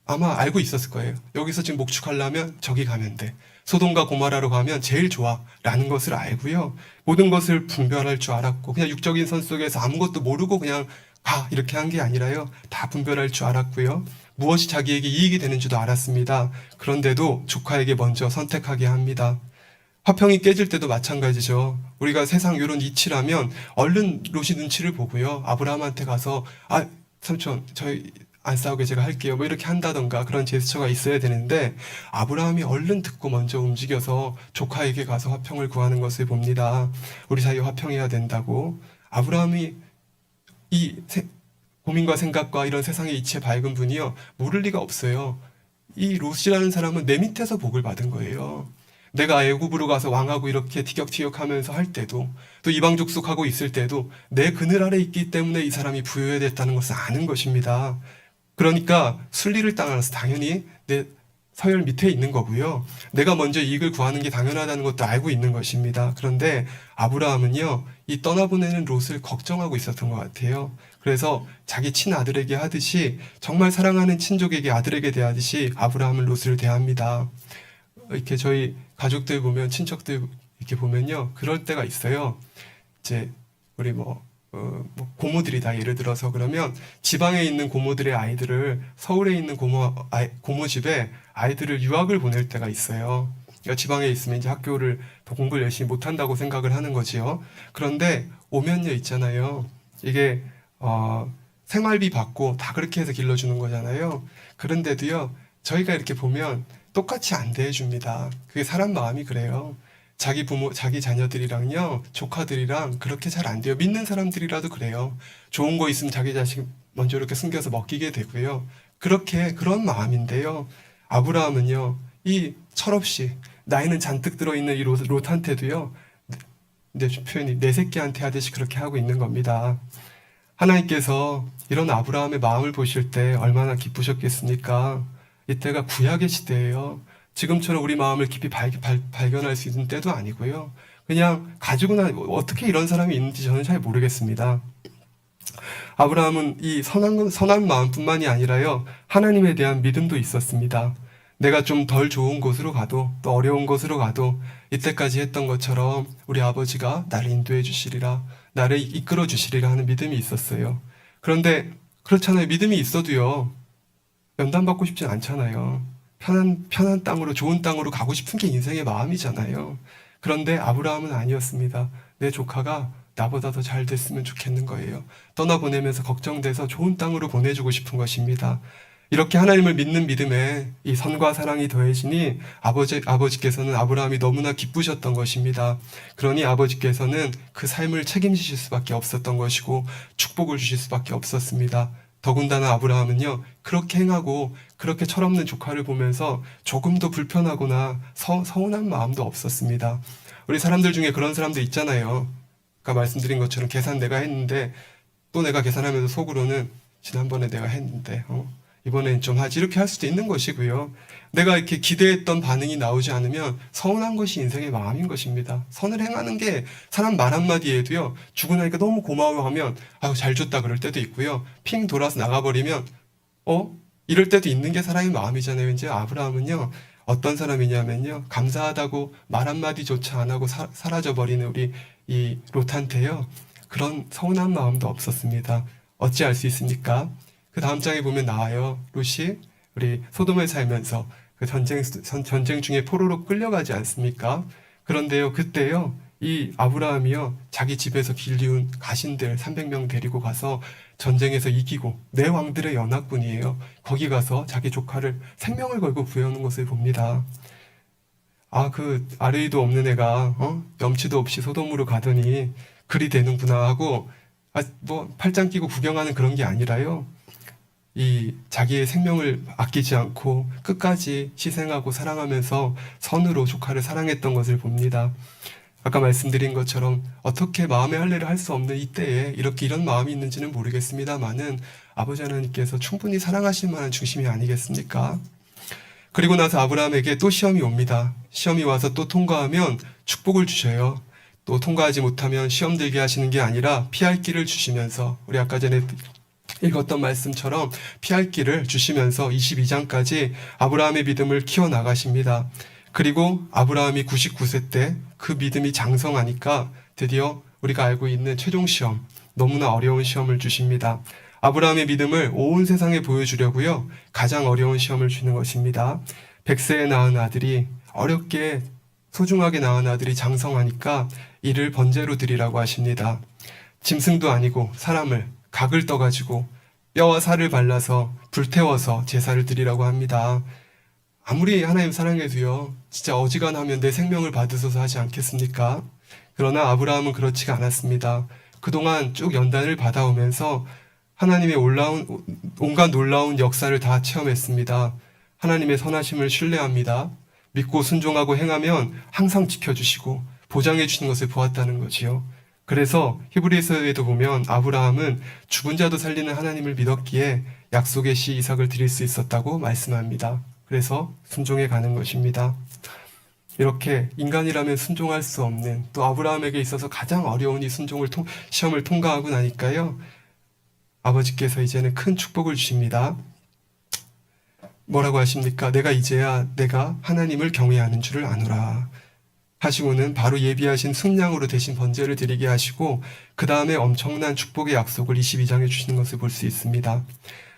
아마 알고 있었을 거예요. 여기서 지금 목축하려면 저기 가면 돼. 소돔과 고모라로 가면 제일 좋아 라는 것을 알고요, 모든 것을 분별할 줄 알았고, 그냥 육적인 선 속에서 아무것도 모르고 그냥 가 이렇게 한 게 아니라요, 다 분별할 줄 알았고요, 무엇이 자기에게 이익이 되는 줄도 알았습니다. 그런데도 조카에게 먼저 선택하게 합니다. 화평이 깨질 때도 마찬가지죠. 우리가 세상 이런 이치라면 얼른 롯이 눈치를 보고요, 아브라함한테 가서 삼촌 저희 안 싸우게 제가 할게요 뭐 이렇게 한다던가 그런 제스처가 있어야 되는데, 아브라함이 얼른 듣고 먼저 움직여서 조카에게 가서 화평을 구하는 것을 봅니다. 우리 사이에 화평해야 된다고. 아브라함이 이 고민과 생각과 이런 세상의 이치에 밝은 분이요, 모를 리가 없어요. 이 롯이라는 사람은 내 밑에서 복을 받은 거예요. 내가 애굽으로 가서 왕하고 이렇게 티격태격하면서 할 때도, 또 이방 족속하고 있을 때도 내 그늘 아래 있기 때문에 이 사람이 부여됐다는 것을 아는 것입니다. 그러니까 순리를 따라서 당연히 내 서열 밑에 있는 거고요, 내가 먼저 이익을 구하는 게 당연하다는 것도 알고 있는 것입니다. 그런데 아브라함은요, 이 떠나보내는 롯을 걱정하고 있었던 것 같아요. 그래서 자기 친아들에게 하듯이, 정말 사랑하는 친족에게 아들에게 대하듯이 아브라함은 롯을 대합니다. 이렇게 저희 가족들 보면, 친척들 이렇게 보면요, 그럴 때가 있어요. 이제 우리 뭐 고모들이다 예를 들어서 그러면 지방에 있는 고모들의 아이들을 서울에 있는 고모 집에 아이들을 유학을 보낼 때가 있어요. 그러니까 지방에 있으면 이제 학교를 더 공부를 열심히 못한다고 생각을 하는 거지요. 그런데 오면요 있잖아요. 이게 생활비 받고 다 그렇게 해서 길러주는 거잖아요. 그런데도요 저희가 이렇게 보면 똑같이 안 대해줍니다. 그게 사람 마음이 그래요. 자기 부모, 자기 자녀들이랑요, 조카들이랑 그렇게 잘 안 돼요. 믿는 사람들이라도 그래요. 좋은 거 있으면 자기 자식 먼저 이렇게 숨겨서 먹이게 되고요. 그런 마음인데요. 아브라함은요, 이 철없이 나이는 잔뜩 들어있는 이 롯한테도요, 내 표현이 내 새끼한테 하듯이 그렇게 하고 있는 겁니다. 하나님께서 이런 아브라함의 마음을 보실 때 얼마나 기쁘셨겠습니까? 이때가 구약의 시대예요. 지금처럼 우리 마음을 깊이 발견할 수 있는 때도 아니고요. 그냥 가지고 어떻게 이런 사람이 있는지 저는 잘 모르겠습니다. 아브라함은 이 선한 마음뿐만이 아니라요. 하나님에 대한 믿음도 있었습니다. 내가 좀 덜 좋은 곳으로 가도 또 어려운 곳으로 가도 이때까지 했던 것처럼 우리 아버지가 나를 인도해 주시리라, 나를 이끌어 주시리라 하는 믿음이 있었어요. 그런데 그렇잖아요. 믿음이 있어도요. 연단받고 싶진 않잖아요. 편한 땅으로, 좋은 땅으로 가고 싶은 게 인생의 마음이잖아요. 그런데 아브라함은 아니었습니다. 내 조카가 나보다 더 잘 됐으면 좋겠는 거예요. 떠나보내면서 걱정돼서 좋은 땅으로 보내주고 싶은 것입니다. 이렇게 하나님을 믿는 믿음에 이 선과 사랑이 더해지니 아버지께서는 아브라함이 너무나 기쁘셨던 것입니다. 그러니 아버지께서는 그 삶을 책임지실 수밖에 없었던 것이고 축복을 주실 수밖에 없었습니다. 더군다나 아브라함은요, 그렇게 행하고 그렇게 철없는 조카를 보면서 조금도 불편하거나 서운한 마음도 없었습니다. 우리 사람들 중에 그런 사람들 있잖아요. 아까 말씀드린 것처럼 계산 내가 했는데 또 내가 계산하면서 속으로는 지난번에 내가 했는데 이번엔 좀 하지, 이렇게 할 수도 있는 것이고요. 내가 이렇게 기대했던 반응이 나오지 않으면 서운한 것이 인생의 마음인 것입니다. 선을 행하는 게 사람 말 한마디에도요, 주고 나니까 너무 고마워하면 아유 잘 줬다 그럴 때도 있고요. 핑 돌아서 나가버리면 이럴 때도 있는 게 사람의 마음이잖아요. 이제 아브라함은요, 어떤 사람이냐면요, 감사하다고 말 한마디조차 안 하고 사라져버리는 우리 이 롯한테요, 그런 서운한 마음도 없었습니다. 어찌 알 수 있습니까? 그 다음 장에 보면 나와요. 롯이 우리 소돔에 살면서 그 전쟁 중에 포로로 끌려가지 않습니까? 그런데요, 그때요, 이 아브라함이요, 자기 집에서 길리운 가신들 300명 데리고 가서 전쟁에서 이기고 내 왕들의 연합군이에요. 거기 가서 자기 조카를 생명을 걸고 구해오는 것을 봅니다. 그 아뢰이도 없는 애가 염치도 없이 소돔으로 가더니 그리 되는구나 하고 팔짱 끼고 구경하는 그런 게 아니라요. 이 자기의 생명을 아끼지 않고 끝까지 희생하고 사랑하면서 선으로 조카를 사랑했던 것을 봅니다. 아까 말씀드린 것처럼 어떻게 마음의 할례를 할 수 없는 이때에 이런 마음이 있는지는 모르겠습니다만은 아버지 하나님께서 충분히 사랑하실 만한 중심이 아니겠습니까? 그리고 나서 아브라함에게 또 시험이 옵니다. 시험이 와서 또 통과하면 축복을 주셔요. 또 통과하지 못하면 시험 들게 하시는 게 아니라 피할 길을 주시면서, 우리 아까 전에 읽었던 말씀처럼 피할 길을 주시면서 22장까지 아브라함의 믿음을 키워나가십니다. 그리고 아브라함이 99세 때 그 믿음이 장성하니까 드디어 우리가 알고 있는 최종 시험, 너무나 어려운 시험을 주십니다. 아브라함의 믿음을 온 세상에 보여주려고요, 가장 어려운 시험을 주는 것입니다. 100세에 낳은 아들이, 어렵게 소중하게 낳은 아들이 장성하니까 이를 번제로 드리라고 하십니다. 짐승도 아니고 사람을, 각을 떠가지고 뼈와 살을 발라서 불태워서 제사를 드리라고 합니다. 아무리 하나님 사랑해도요, 진짜 어지간하면 내 생명을 받으소서 하지 않겠습니까? 그러나 아브라함은 그렇지가 않았습니다. 그동안 쭉 연단을 받아오면서 하나님의 온갖 놀라운 역사를 다 체험했습니다. 하나님의 선하심을 신뢰합니다. 믿고 순종하고 행하면 항상 지켜주시고 보장해 주시는 것을 보았다는 거지요. 그래서 히브리서에도 보면 아브라함은 죽은 자도 살리는 하나님을 믿었기에 약속의 씨 이삭을 드릴 수 있었다고 말씀합니다. 그래서 순종해 가는 것입니다. 이렇게 인간이라면 순종할 수 없는, 또 아브라함에게 있어서 가장 어려운 이 시험을 통과하고 나니까요, 아버지께서 이제는 큰 축복을 주십니다. 뭐라고 하십니까? 내가 이제야 내가 하나님을 경외하는 줄을 아노라. 하시고는 바로 예비하신 순양으로 대신 번제를 드리게 하시고 그 다음에 엄청난 축복의 약속을 22장에 주시는 것을 볼 수 있습니다.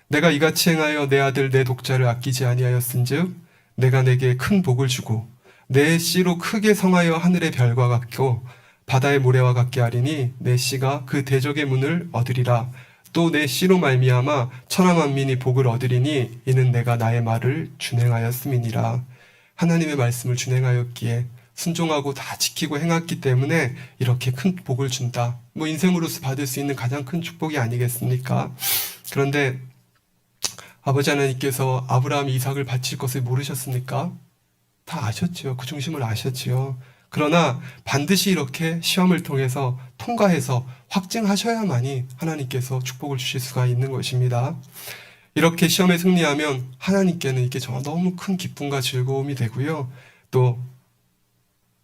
내가 이같이 행하여 내 아들 내 독자를 아끼지 아니하였은즉 내가 내게 큰 복을 주고 내 씨로 크게 성하여 하늘의 별과 같고 바다의 모래와 같게 하리니 내 씨가 그 대적의 문을 얻으리라. 또 내 씨로 말미암아 천하 만민이 복을 얻으리니 이는 내가 나의 말을 준행하였음이니라. 하나님의 말씀을 준행하였기에 순종하고 다 지키고 행했기 때문에 이렇게 큰 복을 준다. 뭐 인생으로서 받을 수 있는 가장 큰 축복이 아니겠습니까? 그런데 아버지 하나님께서 아브라함이 이삭을 바칠 것을 모르셨습니까? 다 아셨지요. 그 중심을 아셨지요. 그러나 반드시 이렇게 시험을 통해서 통과해서 확증하셔야만이 하나님께서 축복을 주실 수가 있는 것입니다. 이렇게 시험에 승리하면 하나님께는 이게 너무 큰 기쁨과 즐거움이 되고요. 또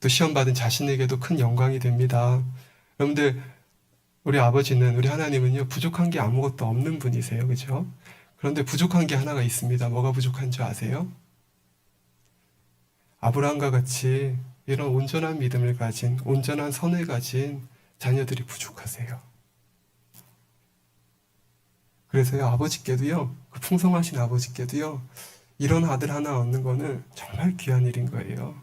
시험 받은 자신에게도 큰 영광이 됩니다. 여러분들, 우리 아버지는, 우리 하나님은요, 부족한 게 아무것도 없는 분이세요. 그죠? 그런데 부족한 게 하나가 있습니다. 뭐가 부족한 줄 아세요? 아브라함과 같이 이런 온전한 믿음을 가진, 온전한 선을 가진 자녀들이 부족하세요. 그래서요, 아버지께도요, 그 풍성하신 아버지께도요, 이런 아들 하나 얻는 거는 정말 귀한 일인 거예요.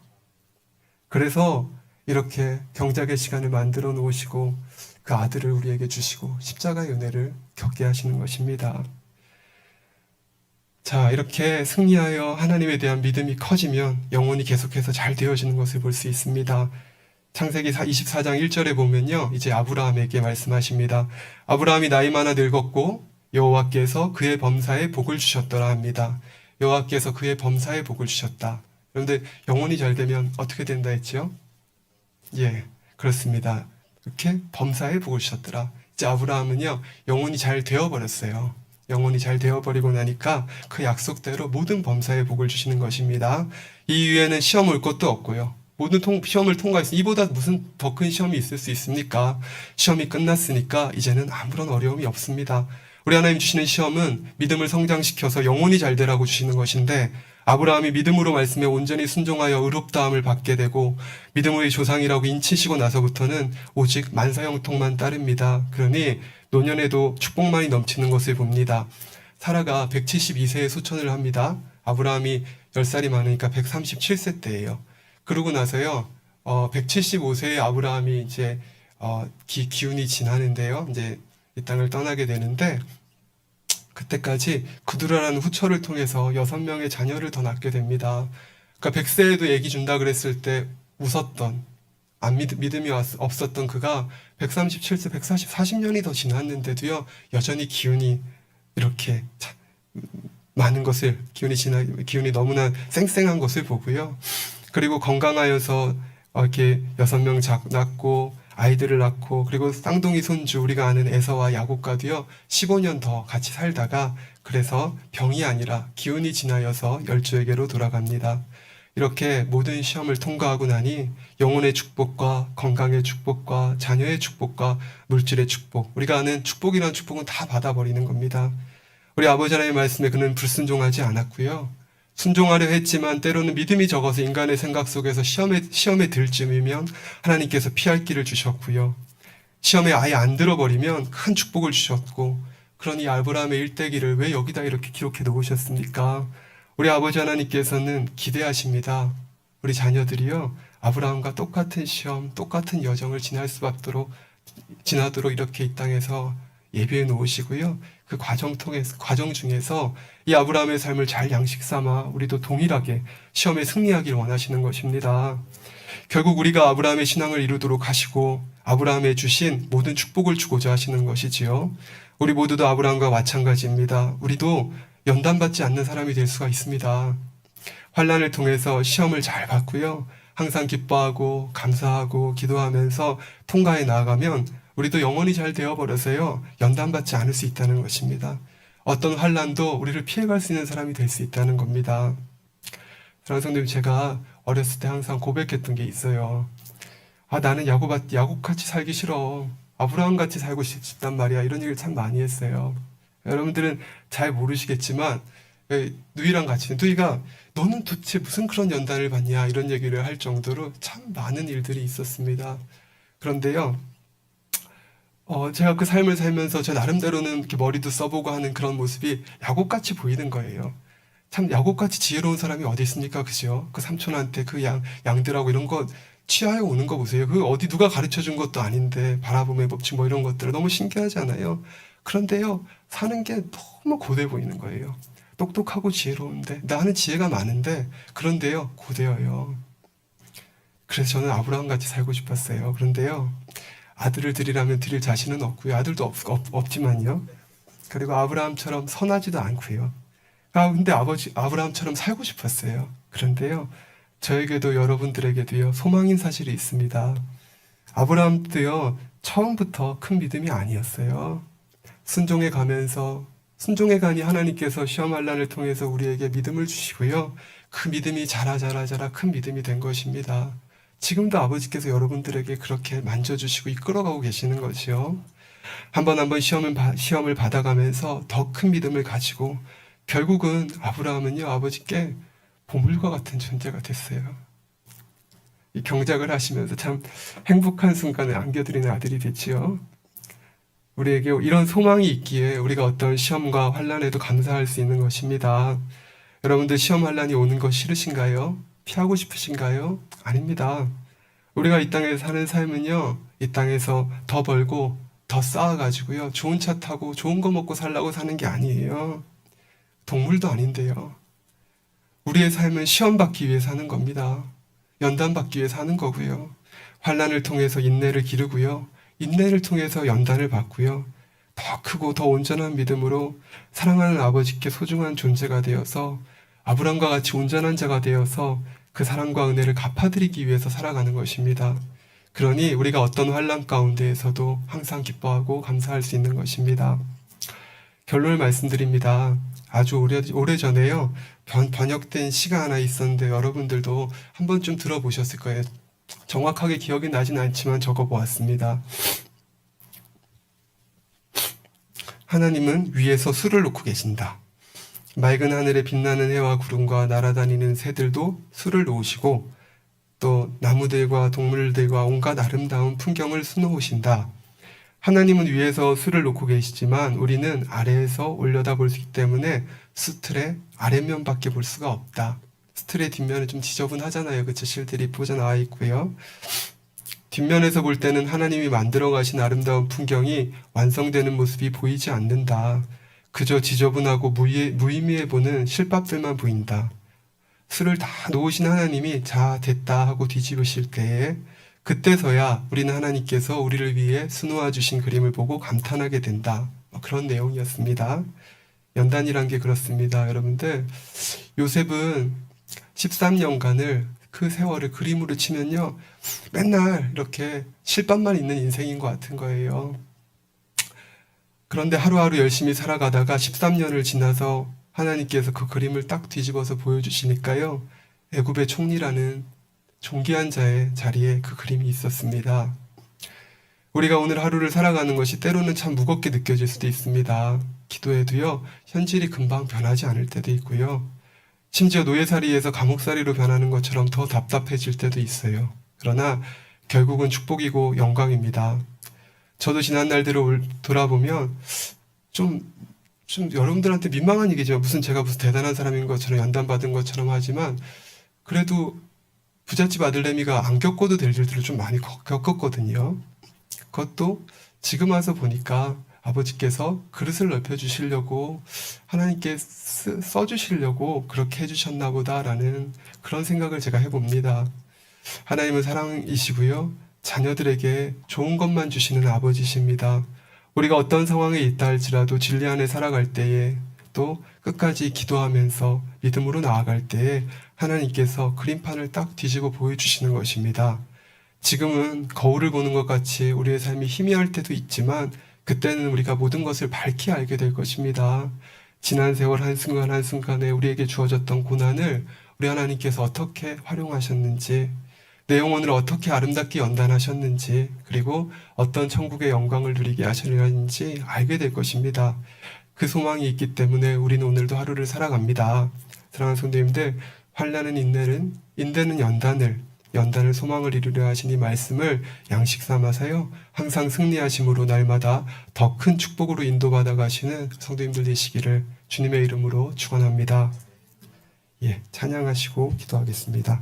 그래서 이렇게 경작의 시간을 만들어 놓으시고 그 아들을 우리에게 주시고 십자가의 은혜를 겪게 하시는 것입니다. 자, 이렇게 승리하여 하나님에 대한 믿음이 커지면 영혼이 계속해서 잘 되어지는 것을 볼 수 있습니다. 창세기 24장 1절에 보면요, 이제 아브라함에게 말씀하십니다. 아브라함이 나이 많아 늙었고 여호와께서 그의 범사에 복을 주셨더라 합니다. 여호와께서 그의 범사에 복을 주셨다. 그런데 영혼이 잘 되면 어떻게 된다 했죠? 예, 그렇습니다. 이렇게 범사에 복을 주셨더라. 이제 아브라함은요, 영혼이 잘 되어버렸어요. 영혼이 잘 되어버리고 나니까 그 약속대로 모든 범사에 복을 주시는 것입니다. 이 위에는 시험 올 것도 없고요. 모든 시험을 통과했으니 이보다 무슨 더 큰 시험이 있을 수 있습니까? 시험이 끝났으니까 이제는 아무런 어려움이 없습니다. 우리 하나님 주시는 시험은 믿음을 성장시켜서 영혼이 잘 되라고 주시는 것인데 아브라함이 믿음으로 말씀에 온전히 순종하여 의롭다함을 받게 되고 믿음의 조상이라고 인치시고 나서부터는 오직 만사형통만 따릅니다. 그러니 노년에도 축복만이 넘치는 것을 봅니다. 사라가 172세에 소천을 합니다. 아브라함이 10살이 많으니까 137세 때예요. 그러고 나서요, 175세에 아브라함이 이제 기운이 지나는데요. 이제 이 땅을 떠나게 되는데 그때까지 그두라라는 후처를 통해서 6명의 자녀를 더 낳게 됩니다. 그러니까 100세에도 애기 준다 그랬을 때 웃었던, 믿음이 없었던 그가 137세, 40년이 더 지났는데도요, 여전히 기운이 이렇게 많은 것을, 기운이 너무나 쌩쌩한 것을 보고요. 그리고 건강하여서 이렇게 6명 낳고, 아이들을 낳고, 그리고 쌍둥이 손주, 우리가 아는 에서와 야곱과도요, 15년 더 같이 살다가, 그래서 병이 아니라 기운이 지나여서 열주에게로 돌아갑니다. 이렇게 모든 시험을 통과하고 나니 영혼의 축복과 건강의 축복과 자녀의 축복과 물질의 축복, 우리가 아는 축복이라는 축복은 다 받아버리는 겁니다. 우리 아버지 하나님의 말씀에 그는 불순종하지 않았고요. 순종하려 했지만 때로는 믿음이 적어서 인간의 생각 속에서 시험에 들 쯤이면 하나님께서 피할 길을 주셨고요. 시험에 아예 안 들어버리면 큰 축복을 주셨고, 그러니 아브라함의 일대기를 왜 여기다 이렇게 기록해 놓으셨습니까? 우리 아버지 하나님께서는 기대하십니다. 우리 자녀들이요, 아브라함과 똑같은 시험, 똑같은 여정을 지나도록 이렇게 이 땅에서 예비해 놓으시고요. 그 과정 중에서 이 아브라함의 삶을 잘 양식 삼아 우리도 동일하게 시험에 승리하기를 원하시는 것입니다. 결국 우리가 아브라함의 신앙을 이루도록 하시고 아브라함의 주신 모든 축복을 주고자 하시는 것이지요. 우리 모두도 아브라함과 마찬가지입니다. 우리도 연단받지 않는 사람이 될 수가 있습니다. 환난을 통해서 시험을 잘 받고요. 항상 기뻐하고 감사하고 기도하면서 통과해 나아가면 우리도 영혼이 잘 되어버려서요, 연단받지 않을 수 있다는 것입니다. 어떤 환난도 우리를 피해갈 수 있는 사람이 될 수 있다는 겁니다. 사랑하는 성도님, 제가 어렸을 때 항상 고백했던 게 있어요. 나는 야곱같이 살기 싫어. 아브라함같이 살고 싶단 말이야. 이런 얘기를 참 많이 했어요. 여러분들은 잘 모르시겠지만 누이랑 같이 누이가 너는 도대체 무슨 그런 연단을 받냐 이런 얘기를 할 정도로 참 많은 일들이 있었습니다. 그런데요, 제가 그 삶을 살면서 제 나름대로는 이렇게 머리도 써보고 하는 그런 모습이 야곱같이 보이는 거예요. 참 야곱같이 지혜로운 사람이 어디 있습니까? 그죠? 그 삼촌한테 그 양들하고 이런 거 취하여 오는 거 보세요. 그 어디 누가 가르쳐 준 것도 아닌데 바라봄의 법칙 뭐 이런 것들 너무 신기하지 않아요? 그런데요, 사는 게 너무 고돼 보이는 거예요. 똑똑하고 지혜로운데 나는 지혜가 많은데 그런데요 고되어요. 그래서 저는 아브라함 같이 살고 싶었어요. 그런데요, 아들을 드리라면 드릴 자신은 없고요. 아들도 없지만요. 그리고 아브라함처럼 선하지도 않고요. 근데 아브라함처럼 살고 싶었어요. 그런데요, 저에게도 여러분들에게도요, 소망인 사실이 있습니다. 아브라함도요, 처음부터 큰 믿음이 아니었어요. 순종해 가니 하나님께서 시험 환난을 통해서 우리에게 믿음을 주시고요. 그 믿음이 자라 큰 믿음이 된 것입니다. 지금도 아버지께서 여러분들에게 그렇게 만져주시고 이끌어가고 계시는 것이요. 한 번 시험을 받아가면서 더 큰 믿음을 가지고 결국은 아브라함은요, 아버지께 보물과 같은 존재가 됐어요. 이 경작을 하시면서 참 행복한 순간을 안겨드리는 아들이 됐지요. 우리에게 이런 소망이 있기에 우리가 어떤 시험과 환난에도 감사할 수 있는 것입니다. 여러분들 시험 환난이 오는 거 싫으신가요? 피하고 싶으신가요? 아닙니다. 우리가 이 땅에서 사는 삶은요, 이 땅에서 더 벌고 더 쌓아가지고요, 좋은 차 타고 좋은 거 먹고 살라고 사는 게 아니에요. 동물도 아닌데요. 우리의 삶은 시험 받기 위해 사는 겁니다. 연단 받기 위해 사는 거고요. 환난을 통해서 인내를 기르고요. 인내를 통해서 연단을 받고요. 더 크고 더 온전한 믿음으로 사랑하는 아버지께 소중한 존재가 되어서 아브람과 같이 온전한 자가 되어서 그 사랑과 은혜를 갚아드리기 위해서 살아가는 것입니다. 그러니 우리가 어떤 환난 가운데에서도 항상 기뻐하고 감사할 수 있는 것입니다. 결론을 말씀드립니다. 아주 오래전에요, 번역된 시가 하나 있었는데 여러분들도 한 번쯤 들어보셨을 거예요. 정확하게 기억이 나진 않지만 적어보았습니다. 하나님은 위에서 술을 놓고 계신다. 맑은 하늘에 빛나는 해와 구름과 날아다니는 새들도 술을 놓으시고 또 나무들과 동물들과 온갖 아름다운 풍경을 수놓으신다. 하나님은 위에서 술을 놓고 계시지만 우리는 아래에서 올려다 볼 수 있기 때문에 수틀의 아랫면밖에 볼 수가 없다. 스틀의 뒷면은 좀 지저분하잖아요. 그쵸? 실들이 보자 나와 있고요. 뒷면에서 볼 때는 하나님이 만들어 가신 아름다운 풍경이 완성되는 모습이 보이지 않는다. 그저 지저분하고 무의미해 보는 실밥들만 보인다. 술을 다 놓으신 하나님이 자 됐다 하고 뒤집으실 때에 그때서야 우리는 하나님께서 우리를 위해 수놓아 주신 그림을 보고 감탄하게 된다. 그런 내용이었습니다. 연단이란 게 그렇습니다. 여러분들, 요셉은 13년간을 그 세월을 그림으로 치면요, 맨날 이렇게 실밥만 있는 인생인 것 같은 거예요. 그런데 하루하루 열심히 살아가다가 13년을 지나서 하나님께서 그 그림을 딱 뒤집어서 보여주시니까요, 애굽의 총리라는 존귀한 자의 자리에 그 그림이 있었습니다. 우리가 오늘 하루를 살아가는 것이 때로는 참 무겁게 느껴질 수도 있습니다. 기도해도요, 현실이 금방 변하지 않을 때도 있고요. 심지어 노예살이에서 감옥살이로 변하는 것처럼 더 답답해질 때도 있어요. 그러나 결국은 축복이고 영광입니다. 저도 지난 날들을 돌아보면 좀 여러분들한테 민망한 얘기지만 제가 무슨 대단한 사람인 것처럼 연단받은 것처럼 하지만 그래도 부잣집 아들내미가 안 겪어도 될 일들을 좀 많이 겪었거든요. 그것도 지금 와서 보니까 아버지께서 그릇을 넓혀주시려고 하나님께 써주시려고 그렇게 해주셨나 보다라는 그런 생각을 제가 해봅니다. 하나님은 사랑이시고요, 자녀들에게 좋은 것만 주시는 아버지십니다. 우리가 어떤 상황에 있다 할지라도 진리 안에 살아갈 때에 또 끝까지 기도하면서 믿음으로 나아갈 때에 하나님께서 그림판을 딱 뒤집어 보여주시는 것입니다. 지금은 거울을 보는 것 같이 우리의 삶이 희미할 때도 있지만 그때는 우리가 모든 것을 밝히 알게 될 것입니다. 지난 세월 한순간 한순간에 우리에게 주어졌던 고난을 우리 하나님께서 어떻게 활용하셨는지, 내 영혼을 어떻게 아름답게 연단하셨는지, 그리고 어떤 천국의 영광을 누리게 하시는지 알게 될 것입니다. 그 소망이 있기 때문에 우리는 오늘도 하루를 살아갑니다. 사랑하는 성도님들, 환난은 인내는 연단을 소망을 이루려 하신 이 말씀을 양식 삼아서요, 항상 승리하심으로 날마다 더 큰 축복으로 인도받아 가시는 성도님들 되시기를 주님의 이름으로 축원합니다. 예, 찬양하시고 기도하겠습니다.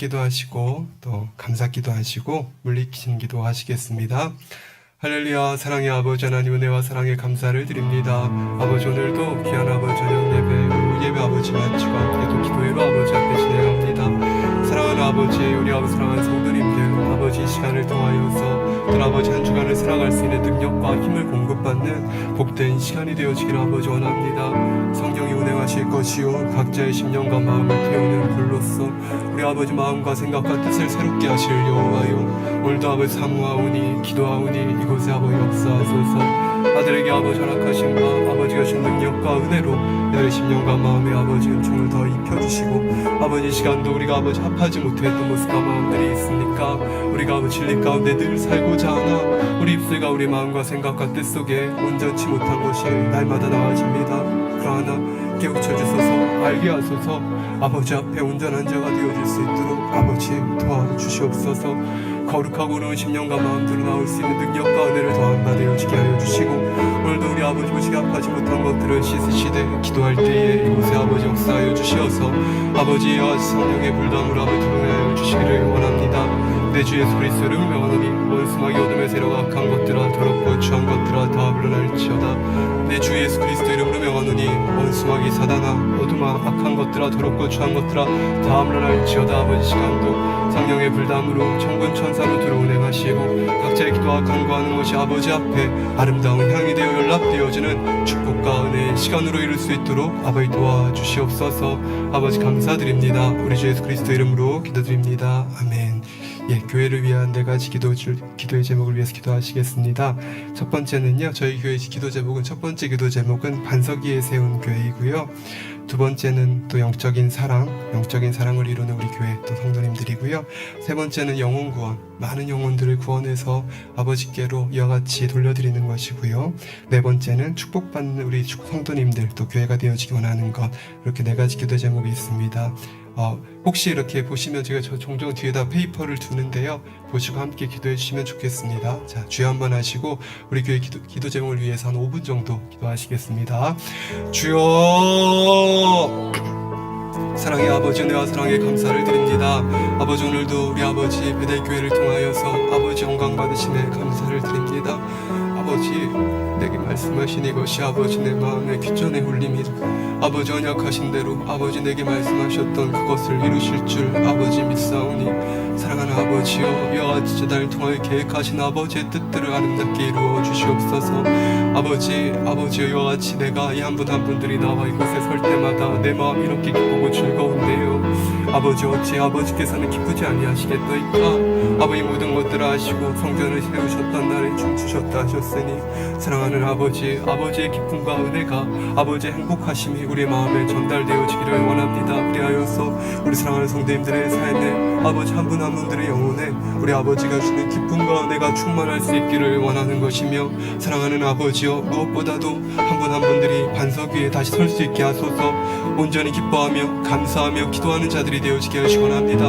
기도하시고 또 감사기도 하시고 물리친 기도 하시겠습니다. 할렐루야. 사랑의 아버지 하나님, 은혜와 사랑의 감사를 드립니다. 아버지, 오늘도 귀한 아버지 저녁 예배, 예배 아버지 마치고 함께 또 기도회로 아버지 앞에 진행합니다. 사랑하는 아버지, 우리 아버지 사랑하는 성도님들, 아버지 이 시간을 통하여서 또 아버지 한 주간을 살아갈 수 있는 능력과 힘을 공급받는 복된 시간이 되어지기를 아버지 원합니다. 성령이 운행하실 것이요 각자의 심령과 마음을 태우는 불로써 우리 아버지 마음과 생각과 뜻을 새롭게 하실 여호와여, 오늘도 아버지 사모하오니 기도하오니 이곳에 아버지 역사하소서. 아들에게 아버지 허락하신 바 아버지가 준 능력과 은혜로 이들의 심령과 마음의 아버지 은총을 더 입혀주시고, 아버지 이 시간도 우리가 아버지 합하지 못했던 모습과 마음들이 있으니까 우리가 아버지 진리 가운데 늘 살고자 하나 우리 입술과 우리 마음과 생각과 뜻 속에 온전치 못한 것이 날마다 나아집니다. 그러나 깨우쳐 주소서, 알게 하소서. 아버지 앞에 온전한 자가 되어질 수 있도록 아버지 도와주시옵소서. 거룩하고 어려운 심령과 마음대로 나올 수 있는 능력과 은혜를 더한 바 되어지게 하여 주시고, 오늘도 우리 아버지 보시기 합하지 못한 것들을 씻으시되 기도할 때에 이곳에 아버지 역사하여 주시어서 아버지와 성령의 불담으로 아버지 드러내어 주시기를 원합니다. 내 주 예수 그리스도를 명하노니 원수막이 어둠의 세력과 악한 것들아 더럽고 추한 것들아 다 물러날지어다. 내 주 예수 그리스도 이름으로 명하노니 원수막이 사단아 어둠아 악한 것들아 더럽고 추한 것들아 다 물러날지어다. 아버지 시간도 성령의 불담으로 천군 천사로 들어운행하시고 각자의 기도와 간구하는 것이 아버지 앞에 아름다운 향이 되어 연락되어지는 축복과 은혜의 시간으로 이룰 수 있도록 아버지 도와주시옵소서. 아버지 감사드립니다. 우리 주 예수 그리스도 이름으로 기도드립니다. 아멘. 예, 교회를 위한 네 가지 기도의 제목을 위해서 기도하시겠습니다. 첫 번째는요, 저희 교회 기도 제목은, 첫 번째 기도 제목은 반석 위에 세운 교회이고요. 두 번째는 또 영적인 사랑을 이루는 우리 교회 또 성도님들이고요. 세 번째는 영혼 구원, 많은 영혼들을 구원해서 아버지께로 이와 같이 돌려드리는 것이고요. 네 번째는 축복받는 우리 성도님들 또 교회가 되어지기 원하는 것, 이렇게 네 가지 기도 제목이 있습니다. 혹시 이렇게 보시면 제가 종종 뒤에다 페이퍼를 두는데요, 보시고 함께 기도해 주시면 좋겠습니다. 자, 주여 한번 하시고 우리 교회 기도 제목을 위해서 한 5분 정도 기도하시겠습니다. 주여, 사랑의 아버지, 은혜와 사랑에 감사를 드립니다. 아버지, 오늘도 우리 아버지 베델교회를 통하여서 아버지 영광 받으심에 감사를 드립니다. 아버지, 내게 말씀하신 이것이 아버지 내 마음의 귀전의 울림이라. 아버지 언약하신 대로 아버지 내게 말씀하셨던 그것을 이루실 줄 아버지 믿사오니, 사랑하는 아버지여, 이와 같이 나를 통하여 계획하신 아버지의 뜻들을 아름답게 이루어 주시옵소서. 아버지여, 이와 같이 내가 이 한 분 한 분들이 나와 이곳에 설 때마다 내 마음이 이렇게 기쁘고 즐거운데요, 아버지 어찌 아버지께서는 기쁘지 아니하시겠더이까. 아버지 모든 것들을 아시고 성전을 세우셨던 날에 춤추셨다 하셨으니, 사랑하는 아버지의 기쁨과 은혜가 아버지의 행복하심이 우리 마음에 전달되어지기를 원합니다. 그리하여서 우리 사랑하는 성도님들의 삶에 아버지 한 분 한 분들의 영혼에 우리 아버지가 주는 기쁨과 은혜가 충만할 수 있기를 원하는 것이며, 사랑하는 아버지여, 무엇보다도 한 분 한 분들이 반석 위에 다시 설 수 있게 하소서. 온전히 기뻐하며 감사하며 기도하는 자들이 되어지게 하시기 원합니다.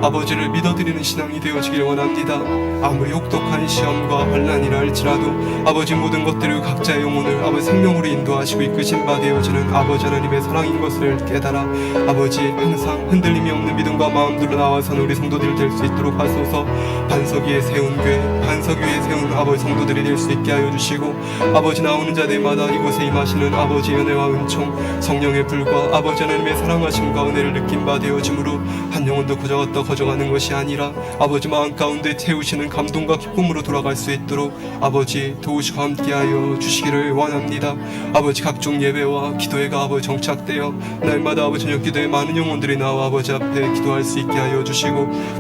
아버지를 믿어드리는 신앙이 되어지길 원합니다. 아무리 혹독한 시험과 환난이라 할지라도 아버지 모든 것들을 각자의 영혼을 아버지 생명으로 인도하시고 이끄신 바 되어지는 아버지 하나님의 사랑인 것을 깨달아 아버지 항상 흔들림이 없는 믿음과 마음들로 나와서는 우리 성도들 될 수 있도록 하소서. 반석 위에 세운 교회, 반석 위에 세운 아버지 성도들이 될 수 있게 하여 주시고, 아버지 나오는 자들마다 이곳에 임하시는 아버지 은혜와 은총, 성령의 불과 아버지 하나님의 사랑하심과 은혜를 느낀 바 되어지므로 한 영혼도 거저가는 것이 아니라 아버지 마음 가운데 채우시는 감동과 기쁨으로 돌아갈 수 있도록 아버지 도우시고 함께하여 주시기를 원합니다. 아버지 각종 예배와 기도회가 아버지 정착되어 날마다 아버지 저녁 기도에 많은 영혼들이 나와 아버지 앞에 기도할 수 있게 하여 주시고,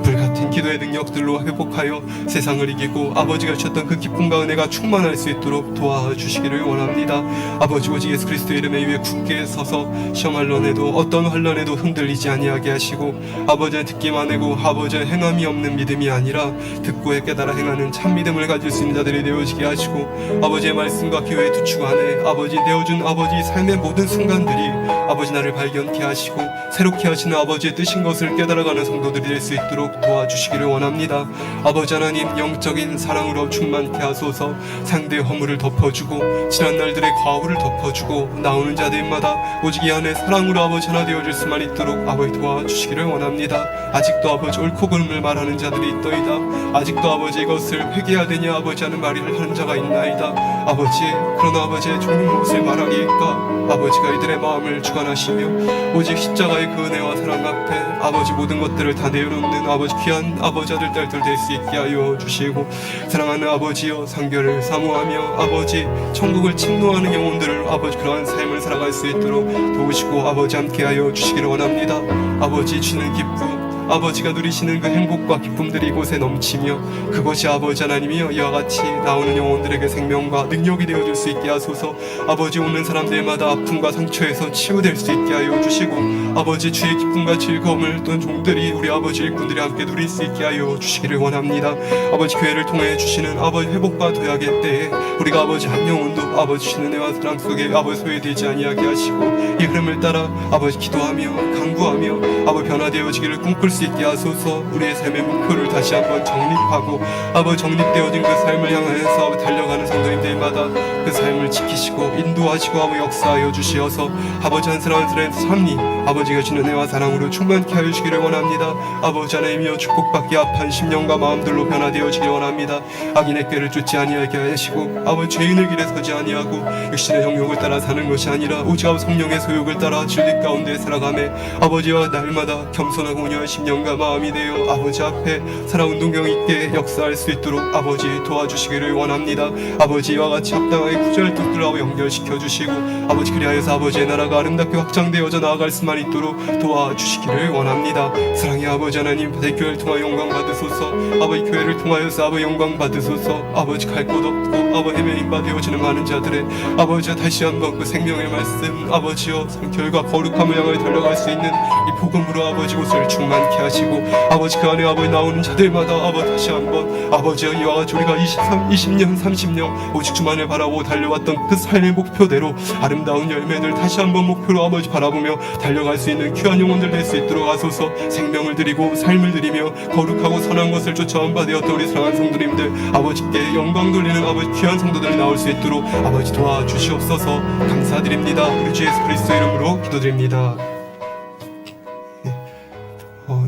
불같은 기도의 능력들로 회복하여 세상을 이기고 아버지가 주셨던 그 기쁨과 은혜가 충만할 수 있도록 도와주시기를 원합니다. 아버지 오직 예수 그리스도 이름에 위에 굳게 서서 시험할 런에도 어떤 환난에도 흔들리지 아니하게 하시고, 아버지는 듣기만 하고 아버지는 행함이 없는 믿음이 아니라 듣고 깨달아 행하는 참 믿음을 가질 수 있는 자들이 되어지게 하시고, 아버지의 말씀과 기회의 두 축 안에 아버지 내어준 아버지 삶의 모든 순간들이 아버지 나를 발견케 하시고 새롭게 하시는 아버지의 뜻인 것을 깨달아가는 성도들이 될 수 있도록 도와주시기를 원합니다. 아버지 하나님, 영적인 사랑으로 충만케 하소서. 상대의 허물을 덮어주고 지난 날들의 과오를 덮어주고 나오는 자들마다 오직 이 안에 사랑으로 아버지 하나 되어질 수만 있도록 아버지 도와주시기를 원합니다. 아직도 아버지 옳고 그름을 말하는 자들이 있더이다. 아직도 아버지 이것을 회개해야 되냐 아버지 하는 말을 하는 자가 있나이다. 아버지, 그러나 아버지의 종린 무엇을 말하리이까. 아버지가 이들의 마음을 주관하시며 오직 십자가의 그 은혜와 은혜와 사랑 앞에 아버지 모든 것들을 다 내어놓는 아버지 귀한 아버지 아들 딸들 될 수 있게 하여 주시고, 사랑하는 아버지여 상결을 사모하며 아버지 천국을 침노하는 영혼들을 아버지 그러한 삶을 살아갈 수 있도록 도우시고 아버지 함께하여 주시기를 원합니다. 아버지 주시는 기쁨, 아버지가 누리시는 그 행복과 기쁨들이 이곳에 넘치며 그것이 아버지 하나님이여 이와 같이 나오는 영혼들에게 생명과 능력이 되어줄 수 있게 하소서. 아버지 오는 사람들마다 아픔과 상처에서 치유될 수 있게 하여 주시고, 아버지 주의 기쁨과 즐거움을 또 종들이 우리 아버지 일꾼들이 함께 누릴 수 있게 하여 주시기를 원합니다. 아버지 교회를 통해 주시는 아버지 회복과 도약의 때에 우리가 아버지 한 영혼도 아버지 주시는 은혜와 사랑 속에 아버지 소외되지 아니하게 하시고, 이 흐름을 따라 아버지 기도하며 간구하며 아버지 변화되어지기를 꿈꿀 수 있게 하소서. 우리의 삶의 목표를 다시 한번 정립하고 아버지 정립되어진 그 삶을 향하여서 아버지 달려가는 성도님들마다 그 삶을 지키시고 인도하시고 아버지 역사하여 주시어서 아버지 한 사람 한 사람의 삶이 아버지가 주는 은혜와 사랑으로 충만케 하여 주시기를 원합니다. 아버지 하나님이여 축복받기 합한 심령과 마음들로 변화되어지기를 원합니다. 악인의 꾀를 쫓지 아니하게 하시고 아버지 죄인의 길에 서지 아니하고 육신의 정욕을 따라 사는 것이 아니라 오직 아버지 성령의 소욕을 따라 진리 가운데 살아가매 아버지와 날마다 겸손하고 온유한 심령과 마음이 되어 아버지 앞에 살아운동경 있게 역사할 수 있도록 아버지 도와주시기를 원합니다. 아버지와 같이 합당하게 구절을 뚫들하고 연결시켜 주시고 아버지 그리하여서 아버지의 나라가 아름답게 확장되어져 나아갈 수만 있도록 도와주시기를 원합니다. 사랑의 아버지 하나님, 대교회를 통하여 영광 받으소서. 아버지 교회를 통하여서 아버지 영광 받으소서. 아버지 갈 곳 없고 아버지 헤매임 받으어지는 많은 자들의 아버지와 다시 한번 그 생명의 말씀 아버지여 결과 거룩함을 향하여 달려갈 수 있는 이 복음으로 아버지 곳을 충만케 하시고 아버지 그 안에 아버지 나오는 자들마다 아버지 다시 한번 아버지여 이와 같이 우리가 20년 30년 오직 주만을 바라보고 달려왔던 그 삶의 목표대로 아름다운 열매들 다시 한번 목표로 아버지 바라보며 달려갈 수 있는 귀한 영혼들 될 수 있도록 하소서. 생명을 드리고 삶을 드리며 거룩하고 선한 것을 쫓아온 바 되었던 우리 사랑하는 성도님들 아버지께 영광 돌리는 아버지 귀한 성도들이 나올 수 있도록 아버지 도와주시옵소서. 감사드립니다. 우리 주 예수 그리스도 이름으로 기도드립니다.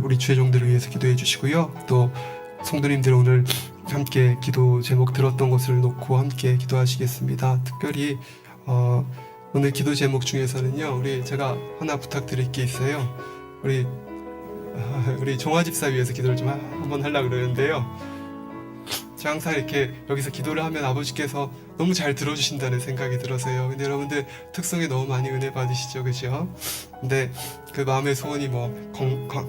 우리 주의 종들을 위해서 기도해 주시고요. 또 성도님들 오늘 함께 기도 제목 들었던 것을 놓고 함께 기도하시겠습니다. 특별히 오늘 기도 제목 중에서는요, 제가 하나 부탁드릴 게 있어요. 우리 종아집사 위해서 기도를 좀 한번 하려고 그러는데요. 제가 항상 이렇게 여기서 기도를 하면 아버지께서 너무 잘 들어주신다는 생각이 들어서요. 근데 여러분들 특성에 너무 많이 은혜 받으시죠, 그죠? 근데 그 마음의 소원이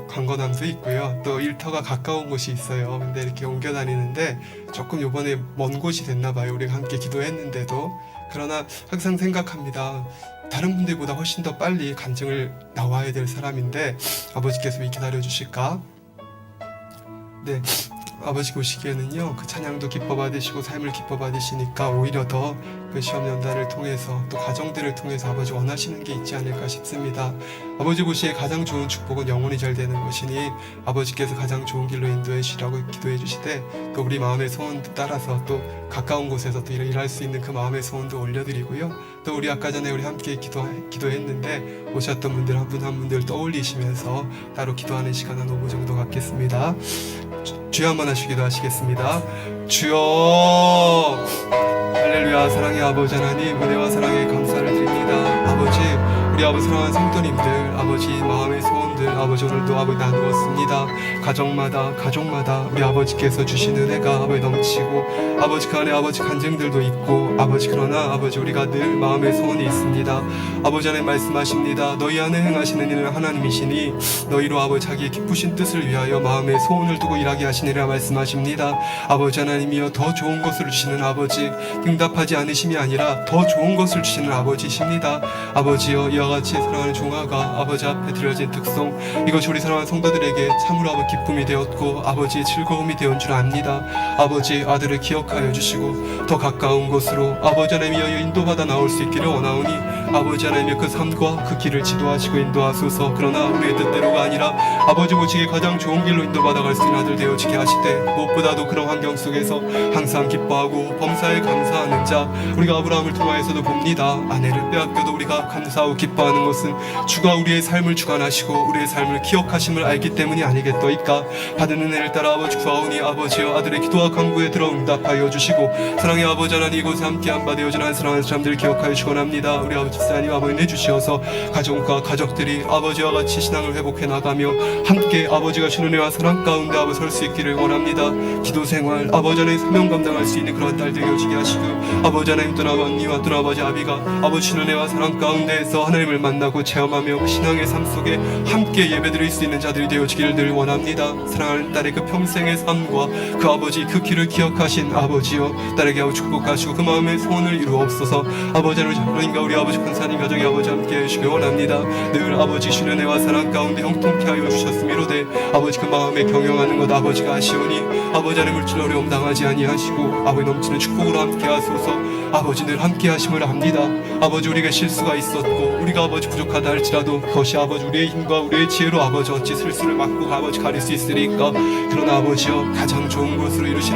강건함도 있고요. 또 일터가 가까운 곳이 있어요. 근데 이렇게 옮겨 다니는데 조금 요번에 먼 곳이 됐나 봐요. 우리가 함께 기도했는데도. 그러나 항상 생각합니다. 다른 분들보다 훨씬 더 빨리 간증을 나와야 될 사람인데 아버지께서 왜 기다려 주실까? 네. 아버지가 오시기에는요, 그 찬양도 기뻐 받으시고 삶을 기뻐 받으시니까 오히려 더 그 시험 연단을 통해서 또 가정들을 통해서 아버지 원하시는 게 있지 않을까 싶습니다. 아버지 보시기에 가장 좋은 축복은 영혼이 잘 되는 것이니 아버지께서 가장 좋은 길로 인도해 주시라고 기도해 주시되, 또 우리 마음의 소원도 따라서 또 가까운 곳에서 또 일할 수 있는 그 마음의 소원도 올려드리고요. 또 우리 아까 전에 우리 함께 기도했는데 오셨던 분들 한 분 한 분들 떠올리시면서 따로 기도하는 시간 한 5분 정도 갖겠습니다. 주여 한번 하시고 기도하시겠습니다. 주여, 할렐루야. 사랑의 아버지 하나님, 은혜와 사랑에 감사를 드립니다. 아버지, 우리 아버지 사랑하는 성도님들, 아버지 마음의 소원들 아버지 오늘도 아버지 나누었습니다. 가족마다 우리 아버지께서 주신 은혜가 아버지 넘치고 아버지 그 안에 아버지 간증들도 있고 아버지 그러나 아버지 우리가 늘 마음의 소원이 있습니다. 아버지 안에 말씀하십니다. 너희 안에 행하시는 이는 하나님이시니 너희로 아버지 자기의 기쁘신 뜻을 위하여 마음의 소원을 두고 일하게 하시니라 말씀하십니다. 아버지 하나님이여 더 좋은 것을 주시는 아버지, 응답하지 않으심이 아니라 더 좋은 것을 주시는 아버지십니다. 아버지여 이와 같이 사랑하는 종아가 아버지 앞에 드려진 특성, 이것이 우리 사랑하는 성도들에게 참으로 아버지 기쁨이 되었고 아버지의 즐거움이 되온 줄 압니다. 아버지 아들을 기억하여 주시고 더 가까운 곳으로 아버지 하나님이여 인도받아 나올 수 있기를 원하오니 아버지 하나님의 그 삶과 그 길을 지도하시고 인도하소서. 그러나 우리의 뜻대로가 아니라 아버지 모시기에 가장 좋은 길로 인도받아갈 수 있는 아들 되어지게 하시되 무엇보다도 그런 환경 속에서 항상 기뻐하고 범사에 감사하는 자 우리가 아브라함을 통하여서도 봅니다. 아내를 빼앗겨도 우리가 감사하고 기뻐하는 것은 주가 우리의 삶을 주관하시고 우리의 삶을 기억하심을 알기 때문이 아니겠더이까. 받은 은혜를 따라 아버지 구하오니 아버지여 아들의 기도와 간구에 들어 응답하여 주시고 사랑의 아버지 하나님 이곳에 함께한 바 되어진 한 사랑하는 사람들을 기억하여 축원합니다. 우리 아버지 하나님 아버지 내주시어서 가정과 가족들이 아버지와 같이 신앙을 회복해 나가며 함께 아버지가 주는 은혜와 사랑 가운데 아버지 설 수 있기를 원합니다. 기도 생활 아버지 하나님 사명 감당할 수 있는 그런 딸 되어지게 하시고 아버지 하나님 또 아버님과 또 아버지 아비가 아버지 주는 은혜와 사랑 가운데에서 하나님을 만나고 체험하며 신앙의 삶 속에 함께 예배드릴 수 있는 자들이 되어지기를 늘 원합니다. 사랑하는 딸의 그 평생의 삶과 그 아버지 그 길을 기억하신 아버지여 딸에게 하고 축복하시고 그 마음의 소원을 이루옵소서. 아버지 하나님과 우리 아버지 권사님 가정의 아버지 함께 해주시기 원합니다. 늘 아버지 주는 은혜와 사랑 가운데 형통케 하여 주셨음이로되 아버지 그 마음에 경영하는 것 아버지가 아시오니 아버지 하나님 물질 어려움 당하지 아니하시고 아버지 넘치는 축복으로 함께 하소서. 아버지 늘 함께 하심을 합니다. 아버지 우리가 실수가 있었고 우리가 아버지 부족하다 할지라도 그것이 아버지 우리의 힘과 우리의 지혜로 아버지 어찌 실수를 막고 아버지 가릴 수 있으리까. 그러나 아버지여 가장 좋은 것으로 이루실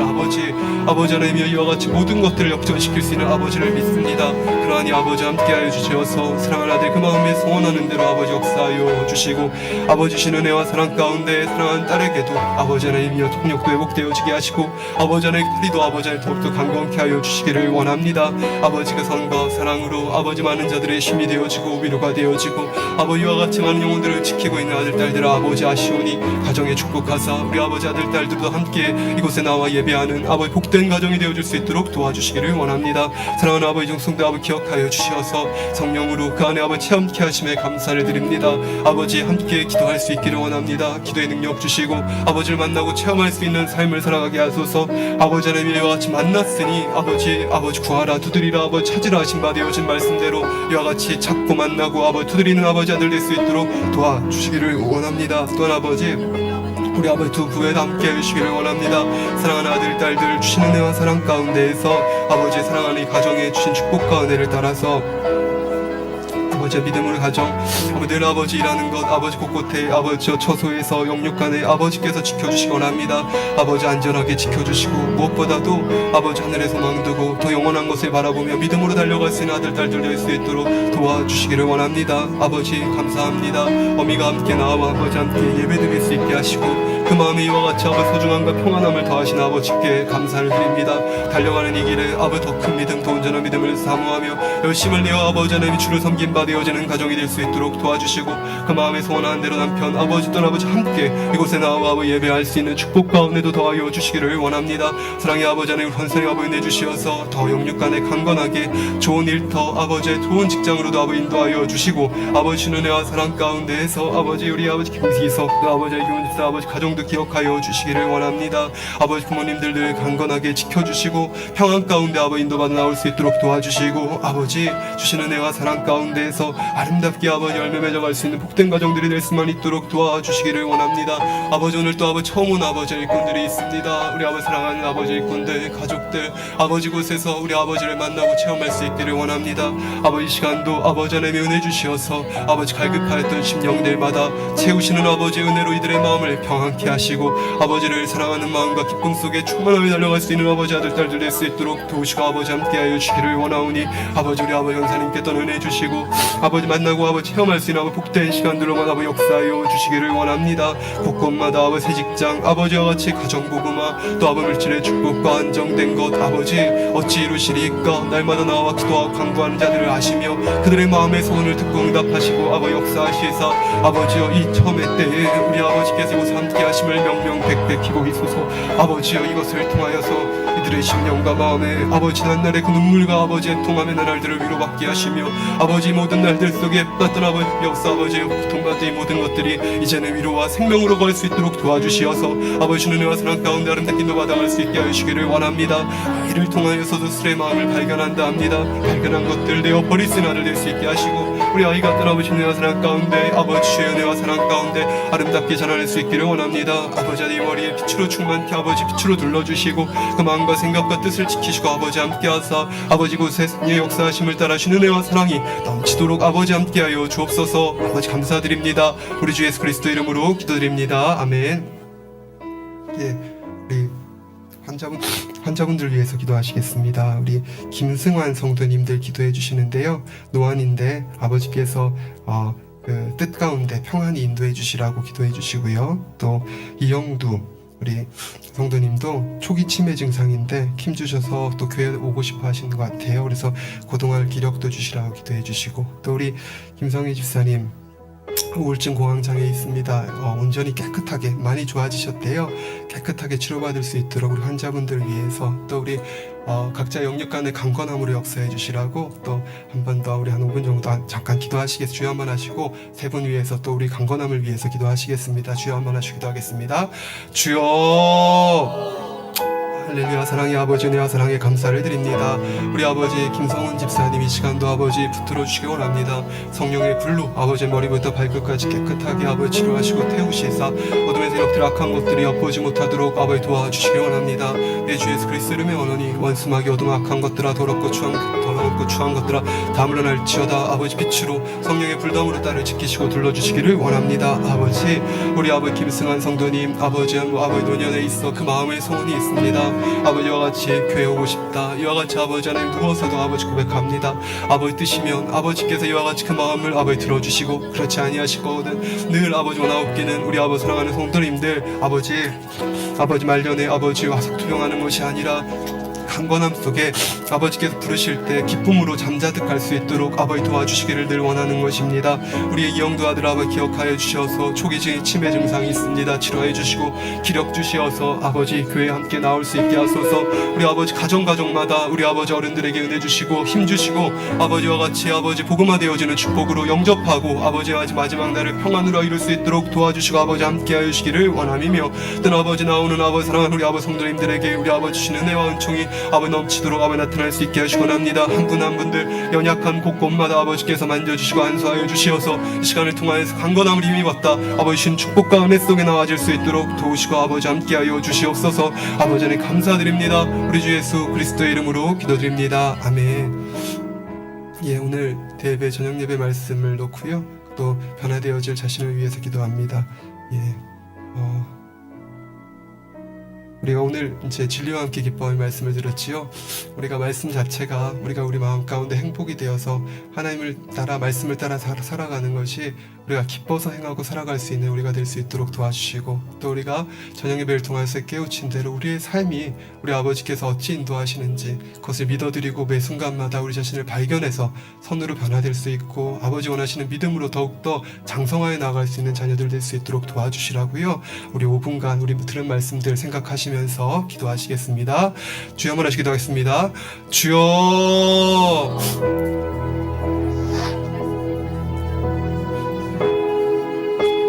아버지 하나님이여 이와 같이 모든 것들을 역전시킬 수 있는 아버지를 믿습니다. 그러하니 아버지 함께하여 주시어서 사랑하는 아들 그 마음에 소원하는 대로 아버지 역사하여 주시고 아버지 주시는 은혜와 사랑 가운데 사랑하는 딸에게도 아버지 하나님이여 통력도 회복되어지게 하시고 아버지 하나님 다리도 아버지 하나님 더욱더 강건케 하여 주시기를 원합니다. 아버지 그 선과 사랑으로 아버지 많은 자들의 힘이 되어지고 위로가 되어지고 아버지와 같이 많은 영혼들을 지키고 있는 아들 딸들 아버지 아시오니 가정에 축복하사 우리 아버지 아들 딸들도 함께 이곳에 나와 예배하는 아버지 복된 가정이 되어줄 수 있도록 도와주시기를 원합니다. 사랑하는 아버지 정성도 아버지 기억하여 주시어서 성령으로 그 안에 아버지 체험케 하심에 감사를 드립니다. 아버지 함께 기도할 수 있기를 원합니다. 기도의 능력 주시고 아버지를 만나고 체험할 수 있는 삶을 살아가게 하소서. 아버지 하나님 이와 같이 만났으니 아버지 구하라 두드리라 아버지 찾으라 하신 바 되어진 말씀대로 이와 같이 찾고 만나고 아버지 두드리는 아버지 아들 될 수 있도록 도와주시기를 원합니다. 또한 아버지 우리 아버지 두 부에 함께 해주시기를 원합니다. 사랑하는 아들 딸들 주시는 은혜와 사랑 가운데에서 아버지 사랑하는 이 가정에 주신 축복과 은혜를 따라서 아버지 믿음으로 가정 아버지 늘 아버지 일하는 것 아버지 곳곳에 아버지 처소에서 영육간에 아버지께서 지켜주시곤 합니다. 아버지 안전하게 지켜주시고 무엇보다도 아버지 하늘에 소망 두고 더 영원한 것을 바라보며 믿음으로 달려갈 수 있는 아들 딸들 될 수 있도록 도와주시기를 원합니다. 아버지 감사합니다. 어미가 함께 나와 아버지 함께 예배드릴 수 있게 하시고 그 마음에 이와 같이 아버지 소중함과 평안함을 더하신 아버지께 감사를 드립니다. 달려가는 이 길에 아버지 더 큰 믿음 더 온전한 믿음을 사모하며 열심을 내어 아버지 하나님이 주를 섬긴 바 되어지는 가정이 될 수 있도록 도와주시고 그 마음에 소원하는 대로 남편 아버지 또 아버지 함께 이곳에 나와 아버지 예배할 수 있는 축복과 은혜도 더하여 주시기를 원합니다. 사랑의 아버지 하나님 헌선의 아버지 내주시어서 더 영육간에 강건하게 좋은 일터 아버지의 좋은 직장으로도 아버지 인도하여 주시고 아버지 주는 은혜와 사랑 가운데에서 아버지 우리 아버지 김기석 아버지의 교훈집사 아버지 가정도 기억하여 주시기를 원합니다. 아버지 부모님들 늘 강건하게 지켜주시고 평안 가운데 아버지 인도받아 나올 수 있도록 도와주시고 아버지 주시는 은혜와 사랑 가운데에서 아름답게 아버지 열매 맺어갈 수 있는 복된 가정들이 될 수만 있도록 도와주시기를 원합니다. 아버지 오늘 또 아버지 처음 온 아버지 일꾼들이 있습니다. 우리 아버지 사랑하는 아버지 일꾼들 가족들 아버지 곳에서 우리 아버지를 만나고 체험할 수 있기를 원합니다. 아버지 시간도 아버지 하나님의 은혜 주시어서 아버지 갈급하였던 심령들마다 채우시는 아버지 은혜로 이들의 마음을 평안케 하시고 아버지를 사랑하는 마음과 기쁨 속에 충만하게 달려갈 수 있는 아버지 아들 딸들 될 수 있도록 도우시고 아버지 함께하여 주시기를 원하오니 아버지 우리 아버지 형사님께 또 은혜 주시고 아버지 만나고 아버지 체험할 수 있는 아버지 복된 시간들로만 아버지 역사하여 주시기를 원합니다. 곳곳마다 아버지 새 직장 아버지와 같이 가정보고마 또 아버지 물질의 축복과 안정된 것 아버지 어찌 이루시리까. 날마다 나와 기도하고 간구하는 자들을 아시며 그들의 마음의 소원을 듣고 응답하시고 아버지 역사하시사 아버지여 이 처음의 때에 우리 아버지께서 이곳에 함께 하심을 명명백백 기복이소서. 아버지여 이것을 통하여서 이들의 심령과 마음에 아버지 지난날의 그 눈물과 아버지의 통함의 나날들을 위로받게 하시며 아버지 모든 날들 속에 받던 아버지 역사 아버지의 고통받은 이 모든 것들이 이제는 위로와 생명으로 갈 수 있도록 도와주시어서 아버지 주는 은혜와 사랑 가운데 아름답게 인도받아갈 수 있게 하시기를 원합니다. 이를 통하여서도 술의 마음을 발견한다 합니다. 발견한 것들 내어 버릴 수 있는 아들 될 수 있게 하시고 우리 아이가 아버지 은혜와 사랑 가운데 아버지 주의 은혜와 사랑 가운데 아름답게 자라날 수 있기를 원합니다. 아버지 네 머리에 빛으로 충만케 아버지 빛으로 둘러주시고 그 마음과 생각과 뜻을 지키시고 아버지 함께하사 아버지 곳에 의 역사하심을 따라 주신 은혜와 사랑이 넘치도록 아버지 함께하여 주옵소서. 아버지 감사드립니다. 우리 주 예수 그리스도 이름으로 기도드립니다. 아멘. 예, 우리 환자분들 위해서 기도하시겠습니다. 우리 김승환 성도님들 기도해 주시는데요. 노안인데 아버지께서 그 뜻 가운데 평안히 인도해 주시라고 기도해 주시고요. 또 이영두 우리 성도님도 초기 치매 증상인데 힘 주셔서 또 교회 오고 싶어 하시는 것 같아요. 그래서 고동할 기력도 주시라고 기도해 주시고, 또 우리 김성희 집사님 우울증 공황장애 있습니다. 온전히 깨끗하게 많이 좋아지셨대요. 깨끗하게 치료받을 수 있도록 우리 환자분들 위해서, 또 우리 각자 영역 간의 강건함으로 역사해 주시라고 또 한 번 더 우리 한 5분 정도 잠깐 기도하시겠습니다. 주여 한번 하시고 세 분 위해서 또 우리 강건함을 위해서 기도하시겠습니다. 주여 한번 하시고 기도하겠습니다. 주여 할렐루야. 사랑의 아버지 은혜와 사랑의 감사를 드립니다. 우리 아버지 김성훈 집사님 이 시간도 아버지 붙들어 주시기 원합니다. 성령의 불로 아버지 머리부터 발끝까지 깨끗하게 아버지 치료하시고 태우시사 어둠의 세력들 악한 것들이 엿보지 못하도록 아버지 도와주시기 원합니다. 내 주 예수 그리스도 이름의 원하니 원수마귀 어둠 악한 것들아 더럽고 추한 것들아 다 물러날지어다. 아버지 빛으로 성령의 불담으로 딸을 지키시고 둘러주시기를 원합니다. 아버지 우리 아버지 김승환 성도님 아버지 노년에 있어 그 마음의 소원이 있습니다. 아버지와 같이 교회 오고 싶다. 이와 같이 아버지 안에 누워서도 아버지 고백합니다. 아버지 뜻이면 아버지께서 이와 같이 그 마음을 아버지 들어주시고, 그렇지 아니하시거든 늘 아버지 원하옵기는 우리 아버지 사랑하는 성도님들 아버지 말년에 아버지 와서 투영하는 것이 아니라 강건함 속에 아버지께서 부르실 때 기쁨으로 잠자득 갈 수 있도록 아버지 도와주시기를 늘 원하는 것입니다. 우리의 이영두 아들 아버지 기억하여 주셔서 초기 치매 증상이 있습니다. 치료해 주시고 기력 주시어서 아버지 교회에 함께 나올 수 있게 하소서. 우리 아버지 가정마다 우리 아버지 어른들에게 은혜 주시고 힘 주시고 아버지와 같이 아버지 복음화되어지는 축복으로 영접하고 아버지와 마지막 날을 평안으로 이룰 수 있도록 도와주시고 아버지 함께하여 주시기를 원함이며, 또 아버지 나오는 아버지 사랑하는 우리 아버지 성도님들에게 우리 아버지 주시는 은혜와 은총이 아버지 넘치도록 아버지 나타날 수 있게 하시기 원합니다. 한 분 한 분들 연약한 곳곳마다 아버지께서 만져주시고 안수하여 주시어서 이 시간을 통하여서 강건함을 힘입었다 아버지 주신 축복과 은혜 속에 나아질 수 있도록 도우시고 아버지 함께하여 주시옵소서. 아버지 하나님 감사드립니다. 우리 주 예수 그리스도의 이름으로 기도드립니다. 아멘. 예, 오늘 대예배 저녁 예배 말씀을 놓고요, 또 변화되어질 자신을 위해서 기도합니다. 예, 우리가 오늘 이제 진리와 함께 기뻐할 말씀을 들었지요. 우리가 말씀 자체가 우리가 우리 마음 가운데 행복이 되어서 하나님을 따라 말씀을 따라 살아가는 것이 우리가 기뻐서 행하고 살아갈 수 있는 우리가 될 수 있도록 도와주시고, 또 우리가 저녁 예배를 통해서 깨우친 대로 우리의 삶이 우리 아버지께서 어찌 인도하시는지 그것을 믿어드리고 매 순간마다 우리 자신을 발견해서 선으로 변화될 수 있고 아버지 원하시는 믿음으로 더욱더 장성하여 나아갈 수 있는 자녀들 될 수 있도록 도와주시라고요. 우리 5분간 우리 들은 말씀들 생각하시면서 기도하시겠습니다. 주여 한번 하시기 기도하겠습니다. 주여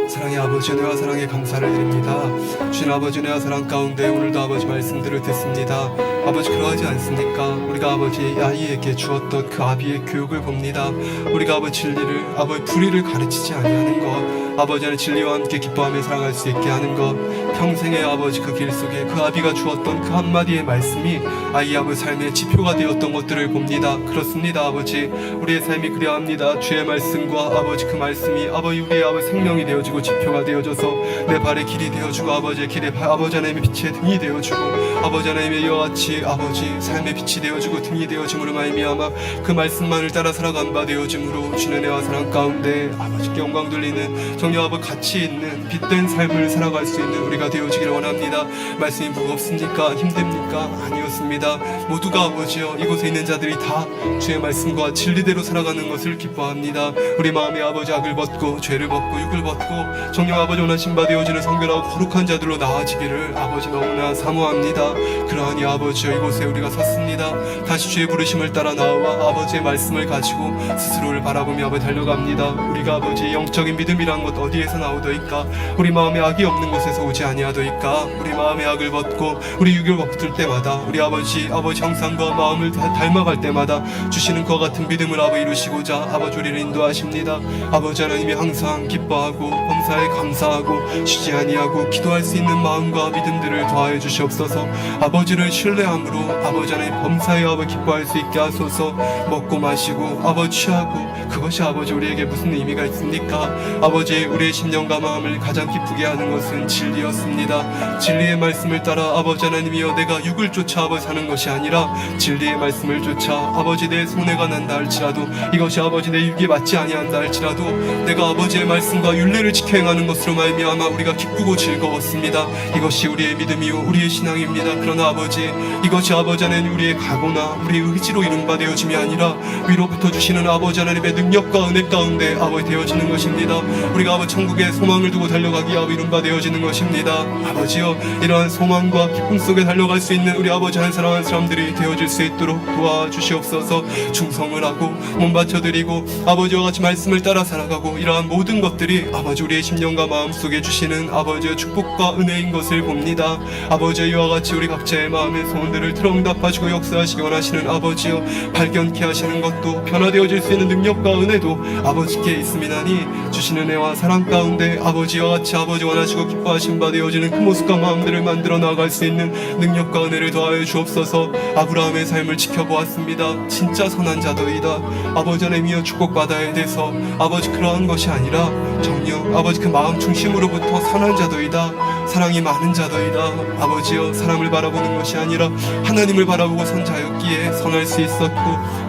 사랑의 아버지 은혜와 사랑의 감사를 드립니다. 주신 아버지 은혜와 사랑 가운데 오늘도 아버지 말씀들을 듣습니다. 아버지 그러하지 않습니까? 우리가 아버지 아이에게 주었던 그 아비의 교육을 봅니다. 우리가 아버지 진리를 아버지 불의를 가르치지 아니하는 것, 아버지 안에 진리와 함께 기뻐하며 살아갈 수 있게 하는 것, 평생의 아버지 그 길 속에 그 아비가 주었던 그 한마디의 말씀이 아이 아버지 삶의 지표가 되었던 것들을 봅니다. 그렇습니다. 아버지 우리의 삶이 그래야 합니다. 주의 말씀과 아버지 그 말씀이 아버지 우리의 아버지 생명이 되어주고 지표가 되어져서 내 발의 길이 되어주고 아버지의 길에 아버지 하나님의 빛의 등이 되어주고 아버지 하나님의 이와 같이 아버지 삶의 빛이 되어주고 등이 되어짐으로 말미암아 그 말씀만을 따라 살아간 바 되어짐으로 주는 은혜와 사랑 가운데 아버지께 영광 돌리는 정녕 아버지 가치 있는 빛된 삶을 살아갈 수 있는 우리가 되어지기를 원합니다. 말씀이 무겁습니까? 힘듭니까? 아니었습니다. 모두가 아버지여 이곳에 있는 자들이 다 주의 말씀과 진리대로 살아가는 것을 기뻐합니다. 우리 마음의 아버지 악을 벗고 죄를 벗고 육을 벗고 정녕 아버지 원하신 바 되어지는 성결하고 거룩한 자들로 나아지기를 아버지 너무나 사모합니다. 그러하니 아버지여 이곳에 우리가 섰습니다. 다시 주의 부르심을 따라 나와 아버지의 말씀을 가지고 스스로를 바라보며 아버지 달려갑니다. 우리가 아버지 영적인 믿음이란 것 어디에서 나오더이까? 우리 마음에 악이 없는 곳에서 오지 아니하더이까? 우리 마음에 악을 벗고 우리 육을 벗을 때마다 우리 아버지 형상과 마음을 닮아갈 때마다 주시는 그와 같은 믿음을 이루시고자 아버지 우리를 인도하십니다. 아버지 하나님이 항상 기뻐하고 범사에 감사하고 쉬지 아니하고 기도할 수 있는 마음과 믿음들을 더하여 주시옵소서. 아버지를 신뢰함으로 아버지 하나님 범사에 기뻐할 수 있게 하소서. 먹고 마시고 아버지 취하고 그것이 아버지 우리에게 무슨 의미가 있습니까? 아버지 우리의 심령과 마음을 가장 기쁘게 하는 것은 진리였습니다. 진리의 말씀을 따라 아버지 하나님이여 내가 육을 쫓아 사는 것이 아니라 진리의 말씀을 쫓아 아버지 내 손해가 난다 할지라도 이것이 아버지 내 육에 맞지 아니한다 할지라도 내가 아버지의 말씀과 율례를 지켜 행하는 것으로 말미암아 우리가 기쁘고 즐거웠습니다. 이것이 우리의 믿음이요 우리의 신앙입니다. 그러나 아버지 이것이 아버지 하나님 우리의 각오나 우리의 의지로 이룬 바 되어짐이 아니라 위로부터 주시는 아버지 하나님의 능력과 은혜 가운데 아버지 되어지는 것입니다. 우리가 아버지 천국에 소망을 두고 달려가기에 이룬 바 되어지는 것입니다. 아버지여 이러한 소망과 기쁨 속에 달려갈 수 있는 우리 아버지 한 사람 한 사람들이 되어질 수 있도록 도와주시옵소서. 충성을 하고 몸 바쳐드리고 아버지와 같이 말씀을 따라 살아가고 이러한 모든 것들이 아버지 우리의 심령과 마음 속에 주시는 아버지의 축복과 은혜인 것을 봅니다. 아버지여 이와 같이 우리 각자의 마음의 소원들을 들어응답하시고 역사하시기 원하시는 아버지여 발견케 하시는 것도 변화되어질 수 있는 능력과 은혜도 아버지께 있음이나니 주시는 은혜와 사랑 가운데 아버지와 같이 아버지 원하시고 기뻐하신 바 되어지는 그 모습과 마음들을 만들어 나아갈 수 있는 능력과 은혜를 더하여 주옵소서. 아브라함의 삶을 지켜보았습니다. 진짜 선한 자더이다. 아버지 하나님이여 축복받아야 돼서 아버지 그러한 것이 아니라 정녕 아버지 그 마음 중심으로부터 선한 자더이다. 사랑이 많은 자더이다. 아버지여 사람을 바라보는 것이 아니라 하나님을 바라보고 선자였기에 선할 수 있었고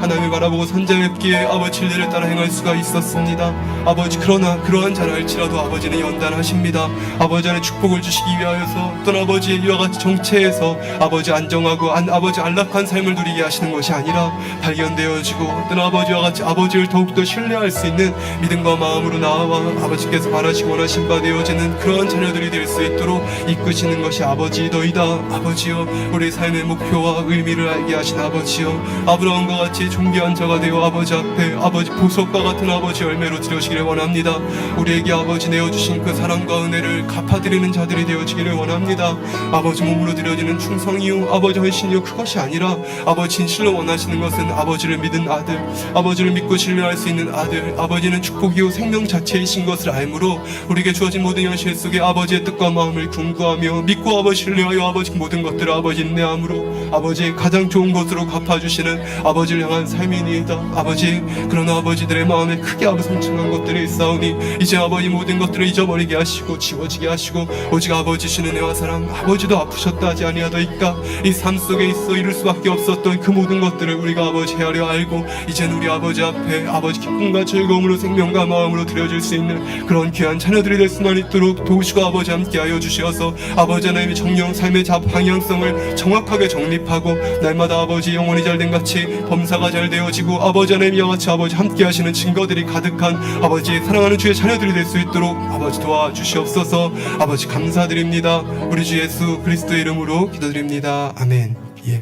하나님을 바라보고 선자였기에 아버지 진리를 따라 행할 수가 있었습니다. 아버지 그러나 그러한 자라 할지라도 아버지는 연단하십니다. 아버지 안에 축복을 주시기 위하여서 또는 아버지 이와 같이 정체에서 아버지 안정하고 아버지 안락한 삶을 누리게 하시는 것이 아니라 발견되어지고 또는 아버지와 같이 아버지를 더욱더 신뢰할 수 있는 믿음과 마음으로 나아와 아버지께서 바라시고 원하신 바 되어지는 그러한 자녀들이 될 수 있도록 이끄시는 것이 아버지이더이다. 아버지여 우리 삶의 목표와 의미를 알게 하신 아버지여 아브라함과 같이 존귀한 자가 되어 아버지 앞에 아버지 보석과 같은 아버지 열매로 드려지기를 원합니다. 우리에게 아버지 내어주신 그 사랑과 은혜를 갚아드리는 자들이 되어지기를 원합니다. 아버지 몸으로 드려지는 충성이요 아버지 헌신이요 그것이 아니라 아버지 진실로 원하시는 것은 아버지를 믿은 아들 아버지를 믿고 신뢰할 수 있는 아들 아버지는 축복이요 생명 자체이신 것을 알므로 우리에게 주어진 모든 현실 속에 아버지의 뜻과 마음을 궁구하며 믿고 아버지 신뢰하여 아버지 모든 것들을 아버지 인내함으로 아버지 가장 좋은 것으로 갚아주시는 아버지를 향한 삶이니이다. 아버지 그러나 아버지들의 마음에 크게 아버지 상처난 것들이 있사오니 이제 아버지 모든 것들을 잊어버리게 하시고 지워지게 하시고 오직 아버지 주시는 은혜와 사랑 아버지도 아프셨다 하지 아니하더이까. 이 삶 속에 있어 이룰 수밖에 없었던 그 모든 것들을 우리가 아버지 헤아려 알고 이젠 우리 아버지 앞에 아버지 기쁨과 즐거움으로 생명과 마음으로 드려질 수 있는 그런 귀한 자녀들이 될 수만 있도록 도우시고 아버지 함께하여 주시어서 아버지 하나님의 정령 삶의 방향성을 정확하게 정립하고 날마다 아버지 영혼이 잘된 같이 범사가 잘 되어지고 아버지 하나님 이와 같이 아버지 함께 하시는 증거들이 가득한 아버지 사랑하는 주의 자녀들이 될 수 있도록 아버지 도와주시옵소서. 아버지 감사드립니다. 우리 주 예수 그리스도의 이름으로 기도드립니다. 아멘. 예.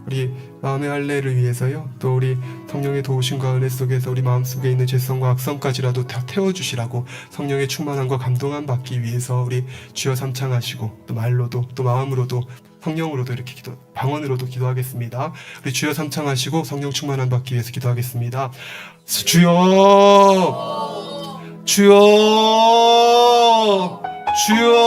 우리 마음의 할례를 위해서요 또 우리 성령의 도우심과 은혜 속에서 우리 마음속에 있는 죄성과 악성까지라도 다 태워주시라고 성령의 충만함과 감동함 받기 위해서 우리 주여 삼창하시고 또 말로도 또 마음으로도 성령으로도 이렇게 방언으로도 기도하겠습니다. 우리 주여 삼창하시고 성령 충만함 받기 위해서 기도하겠습니다. 주여 주여 주여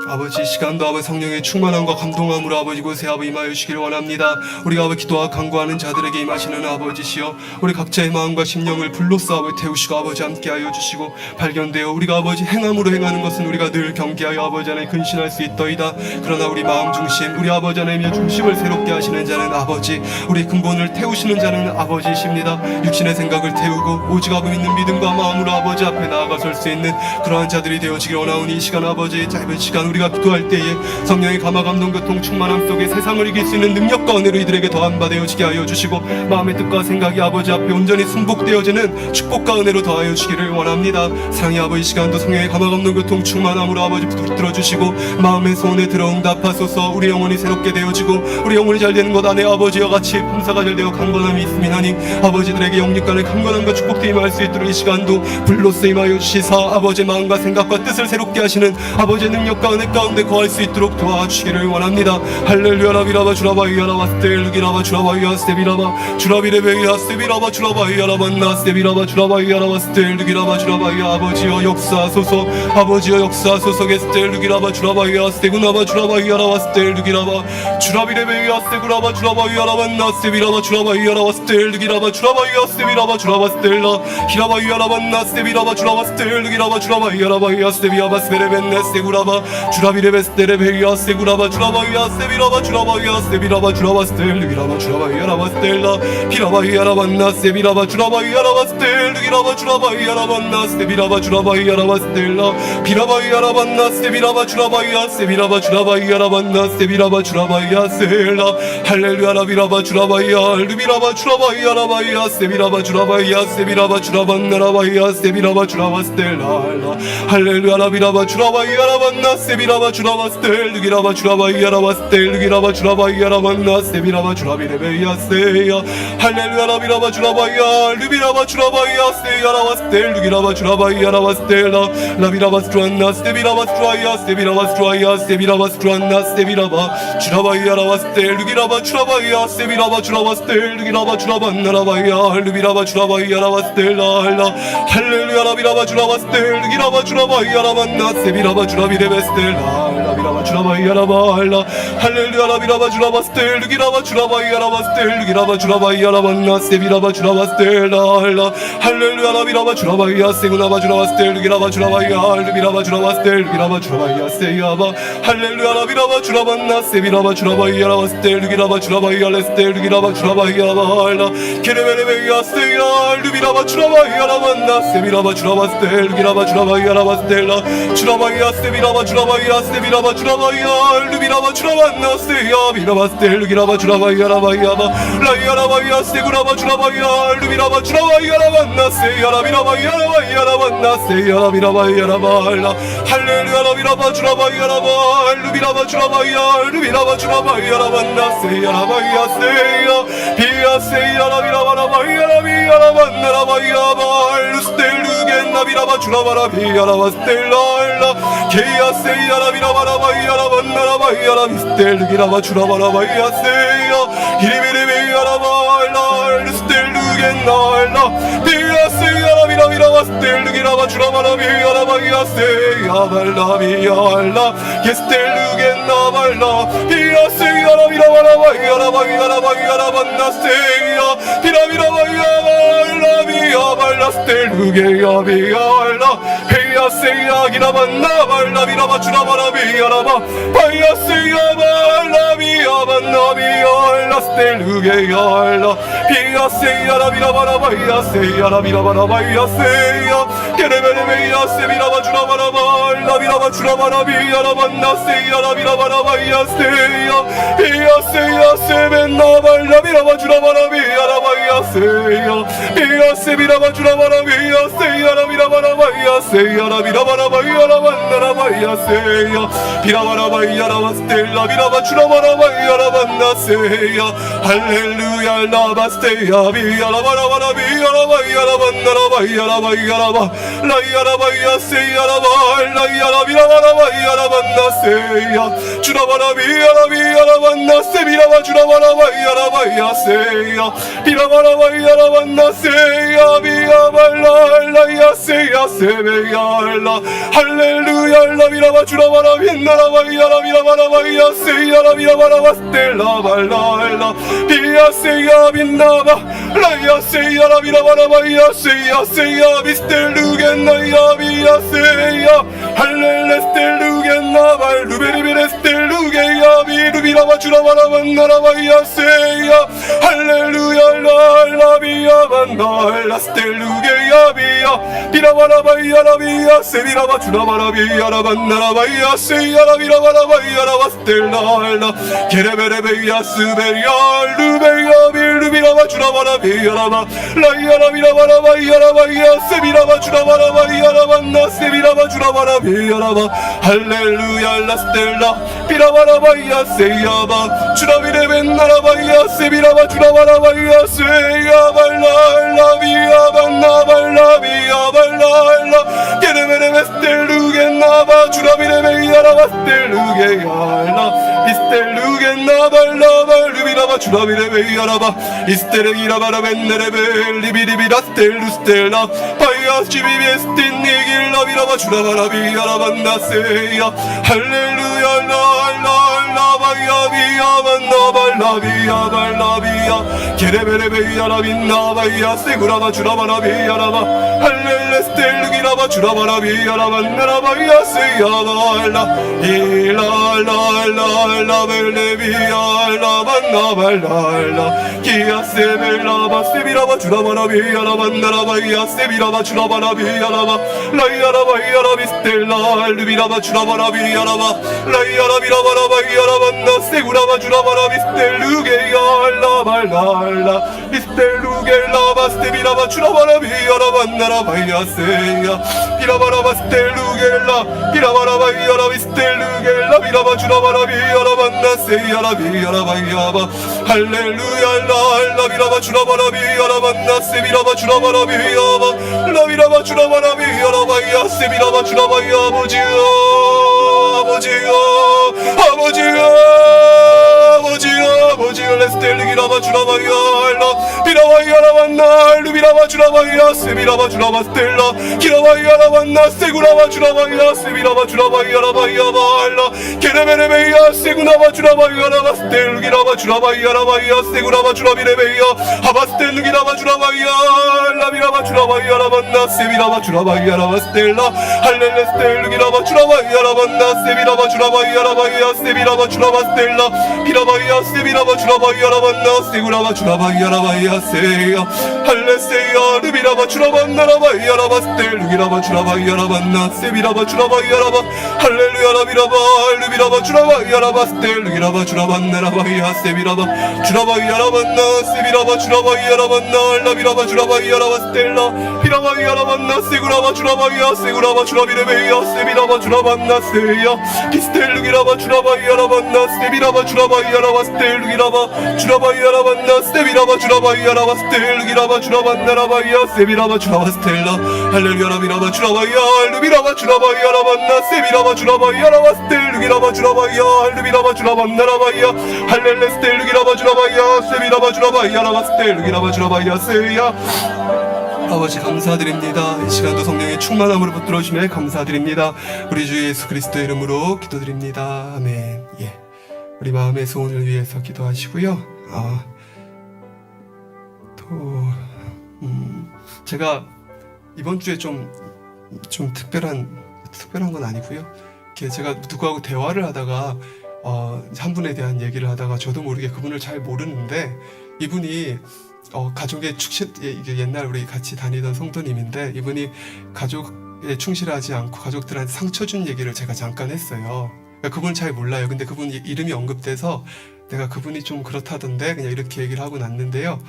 아버지 시간도 아버지 성령의 충만함과 감동함으로 아버지 곳에 아버지 임하여 주시기를 원합니다. 우리가 아버지 기도와 간구하는 자들에게 임하시는 아버지시여 우리 각자의 마음과 심령을 불로써 아버지 태우시고 아버지 함께하여 주시고 발견되어 우리가 아버지 행함으로 행하는 것은 우리가 늘 경계하여 아버지 안에 근신할 수 있더이다. 그러나 우리 마음 중심 우리 아버지 안에 중심을 새롭게 하시는 자는 아버지 우리 근본을 태우시는 자는 아버지이십니다. 육신의 생각을 태우고 오직 아버지 있는 믿음과 마음으로 아버지 앞에 나아가 설 수 있는 그러한 자들이 되어지기를 원하오니 이 시간 아버지 짧은 시간 우리가 구할 때에 성령의 감화 감동 교통 충만함 속에 세상을 이길 수 있는 능력과 은혜로 이들에게 더한 바 되어지게 하여 주시고 마음의 뜻과 생각이 아버지 앞에 온전히 순복되어지는 축복과 은혜로 더하여 주기를 원합니다. 사랑의 아버지, 시간도 성령의 감화 감동 교통 충만함으로 아버지 붙들어 주시고 마음의 소원에 들어응답하소서. 우리 영혼이 새롭게 되어지고 우리 영혼이 잘 되는 것 안에 아버지와 같이 범사가 잘 되어 강건함이 있음이나니 아버지들에게 영육간의 강건함과 축복도 임할 수 있도록 이 시간도 불로써 임하여 주시사 아버지의 마음과 생각과 뜻을 새롭게 하시는 아버지의 능력과 은혜 가운데 거할 수 있도록 도와주시기를 원합니다. 할렐루야 라비라바 주라바이야라바 스텔루기라바 주라바이야 스테비라바 주라비레베이야 스테비라바 주라바이야라바 나 스테비라바 주라바이야라바 스텔루기라바 주라바이야. 아버지여 역사소서, 아버지여 역사소서. 게스텔루기라바 주라바이야 스테구나바 주라바이야라바 스텔루기라바 주라비레베이야 스테구라바 주라바이야라바 나 스테비라바 주라바이야라바 스텔루기라바 주라바이야 스테비라바 주라바 스텔라 히라바이야라바 나 스테비라바 주라바 스텔루기라바 주라바이야라바이야 스테비아바 스베레벤네 스테구라바 주라비레베 스테레베이야 스테구라바 주라바이야 스테비라바 주라바이야 스테비라바 주라바 스텔루기라바 주라바이야라바 스텔라 히라바이야라바 나 스테비라바 주라바이야라바 스텔루기라바 주라바이야라바 나 스테비라바 주라바이야라바 스텔라 비라바이야라바 나 스테비라바 주라바이야 스테비라바 주라바이야라바 나 스테비라바 주라바이야 스텔라 할렐루야 라비라바 주라바이야 루비라바 주라바이야라바이야 스테비라바 주라바이야 스테비라바 주라반나라바이야 스테비라바 주라바 스텔라 할렐루야 라비라바 주라바이야라바 나 스테비라바 주라바 스텔루기라바 주라바이야라바 스텔루기라바 주라바이야라바 나 스테비라바 주라비레베이야 스테야 할렐루야 라비라바 주라바이야 루비라바 주라바이야 스테야라바 스텔루기라바 주라바이야라바 스텔라 라비라바 스트루안나 스테비라바 스트루아이야 스테비라바 스트루아이야 스테비라바 스트루안나 스테비라바 주라바이야라바 스텔루기라바 주라바이야 스테비라바 주라바 스텔루기라바 주라반나라바이야 루비라바 주라바이야라바 스텔라 할렐루야 라비라바 주라바 스텔루기라바 주라바이야라바 나 스테비라바 주라비레베 스텔라 라비라바 주라바이야라바 할렐루야 라비라바 주라바 스텔루기라바 주라바이야라바 스텔루기라바 주라바이야라바 나 스테비라바 주라바 스텔라 할렐루야 라비라바 주라바이야 스테구나바 주라바 스텔루기라바 주라바이야 루비라바 주라바 스텔루기라바 주라바이야 스테야바 할렐루야 라비라바 주라바 나 스테비라바 주라바이야라바 스텔루기라바 주라바이야 레스텔루기라바 주라바이야바 케레베레베야 스테야 루비라바 주라바이야라바 나 스테비라바 주라바 스텔루기라바 주라바이야라바 스텔라 주라바이야 스테비라바 주라바이야 스테비라바 주라바이야 루비라바 주라바 나 스테야 비라바 스텔루기라바 주라바이야라바이야바 라이야라바이야 스테구라바 주라바이야 루비라바 주라바이야라바 나 스테야 라비라바이야라바이야라바 나 스테야 라비라바이야라바 할렐루야 라비라바 주라바이야라바 루비라바 주라바이야 루비라바 주라바이야라바 나 스테야 라바이야 스테야 비야 스테야 라비라바라바이야라비야라바 나라바이야바 루스텔루겐 라비라바 주라바라 비야라바 스텔라 케야 스테야 라비라바라바이야라바 나라바이야라 비스텔루기라바 주라바라바이야 스테야 히리비리비야라바 루스텔루겐 나라 비야 스테야 라비라비라바 스텔루기라바 주라바라 비야라바이야 스테야 발라비야라 게스텔루겐 나발라 비야 스테야 라비라바라바이야라바이야라바이야라바 나 스테야 비라비라바이야발라 비야발라 스텔루게야 비야라 헤야 스테야 기라반나 발라 비라바 주라바라 비야라바 바이야 스테야 발라 비야반나 비야라 스텔루게야 비야 스테야 라비라바라바이야 스테야 라비라바라바이야 스테야 케레베레베야 스테비라바 주라바라바 라비라바 주라바라 비야라바 나 스테야 라비라바라바이야 스테야 비야 스테야 스벤나 발라 비라바 주라바라 비야라바이야 스테야 비야 스비라바 주라바라 비야 스테야 라비라바라바이야 스테야 라비라바라바이야라바 나라바이야 스테야 비라바라바이야라바 스텔라 비라바 주라바라바이야라바 나 스테야 할렐루야 라바 스테야 비야라바라바라 비야라바이야라바 나라바이야라바이야라바 라이야라바이야 스테야라바 라이야라비라바라바이야라바 나 스테야 주라바라 비야라비야라바 나 스테비라바 주라바라바이야라바이야 스테야 비라바라바이야라바 나 스테야 비야발라 라이야 스테야 스베야라 할렐루야 라비라바 주라바라 빈나라바이야라비라바라바이야 스테야 라비라바라바 스텔라 발라 비야 스테야 빈나바 라이야 스테야 라비라바라바이야 스테야 스테야 비스텔루겐 나이야 비야 스테야 할렐레 스텔루겐 나발 루베리베레 스텔루게야 비루비라바 주라바라바 나라바이야 스테야 할렐루야 알라비야 만날라 스텔루게야비야 비라바라바이야라비야 세비라바 주라바라비야라 만나라바이야 세야라비라바라바이야라바 스텔라알라 게레베레베야 스베야 루베야 빌루비라바 주라바라비야라바 라이야라비라바라바이야라바이야 세비라바 주라바라바이야라 만나 세비라바 주라바라비야라바 할렐루야 라스텔라 비라바라바이야 세야바 주라비레벤나라바이야 세비라바 주라바라바이야 세야발라알라비야 만나발라비야 발라알라 게레베레베 스텔루겐나바 주라비레베이야라바 스텔루게야알라 이스텔루겐나발라발 루비라바 주라비레베이야라바 이스테레기라바라벤네레베 리비리비라 스텔루스텔라 바이야 지비비에스틴니길라비라바 주라바라비야라반나세야 할렐루야 라알라알라바이야비야 만나발라비야 발라비야 게레베레베이야라빈나바이야 세구라바 주라바라비야라바 할렐레 스텔루기라바 주라바라비야라반나라바이야 세야발라 일라알라알라알라벨레비야알라반나발라알라 기야세벨라바 세비라바 주라바라비야라반나라바이야 세비라바 주라바라비야라바 라이야라바이야라비 스텔라 루비라바 주라바라비야라바 라이야라비라바라바이야라반나 세구라바 주라바라비 스텔루게야알라발라알라 비스텔루겔라바 스테비라바 주라바라비야라반나라바이야 세야 비라바라바 스텔루겔라 비라바라바이야라비 스텔루겔라 비라바 주라바라비야라반나 세야라비야라바이야바 할렐루야 알라 비라바 주라바라비야라반나 세비라바 주라바라비야바 라비라바 주라바라비야라바이야 세비라바 주라바이야 아버지야 아버지야 아버지야 아버지야 아버지야 레스텔리기라바 주라바이야 알라 비라바이야라반나 루비라바 주라바이야 세비라바 주라바 스텔라 기라바이야라반나 세구라바 주라바이야 세비라바 주라바이야라바이야바 알라 게레베레베이야 세구나바 주라바이야라바 스텔루기라바 주라바이야라바이야 세구라바 주라비레베이야 하바스텔루기라바 주라바이야 라비라바 주라바이야라반나 세비라바 주라바이야라바 스텔라 할렐레 스텔루기라바 주라바이야라반나 세비라바 주라바이야라바이야 세비라바 주라바 스텔라 비라바이야 세비라바 주라바이야라반나 세구라바 주라바이야라바이야 세야 할레세야 르비라바 주라반나라바이야라바 스텔루기라바 주라바이야라반나 세비라바 주라바이야라바 할렐루야 라비라바 르비라바 주라바이야라바 스텔루기라바 주라반나라바이야 세비라바 주라바이야라반나 세비라바 주라바이야라반나 라비라바 주라바이야라바 스텔라 비라바이야라반나 세구라바 주라바이야 세구라바 주라비레베이야 세비라바 주라반나 세야 비스텔루기라바 주라바이야라반나 세비라바 주라바이야라바 스텔루기라바 주라바이야라반나 세비라바 주라바이야라바 스텔루기라바 주라반나라바이야 세비라바 주라바 스텔라 할렐루야 라비라바 주라바이야 루비라바 주라바이야라반나 세비라바 주라바이야라바 스텔루기라바 주라바이야 루비라바 주라반나라바이야 할렐레 스텔루기라바 주라바이야 세비라바 주라바이야라바 스텔루기라바 주라바이야 세야 아버지 감사드립니다. 이 시간도 성령의 충만함으로 붙들어 주심에 감사드립니다. 우리 주 예수 그리스도의 이름으로 기도드립니다. 아멘. 예. 우리 마음의 소원을 위해서 기도하시고요. 제가 이번 주에 좀 특별한 건 아니고요. 제가 누구하고 대화를 하다가 한 분에 대한 얘기를 하다가 저도 모르게 그분을 잘 모르는데 이분이 가족에 옛날 우리 같이 다니던 성도님인데 이분이 가족에 충실하지 않고 가족들한테 상처 준 얘기를 제가 잠깐 했어요. 그러니까 그분 잘 몰라요. 근데 그분 이름이 언급돼서 내가 그분이 좀 그렇다던데 그냥 이렇게 얘기를 하고 났는데요.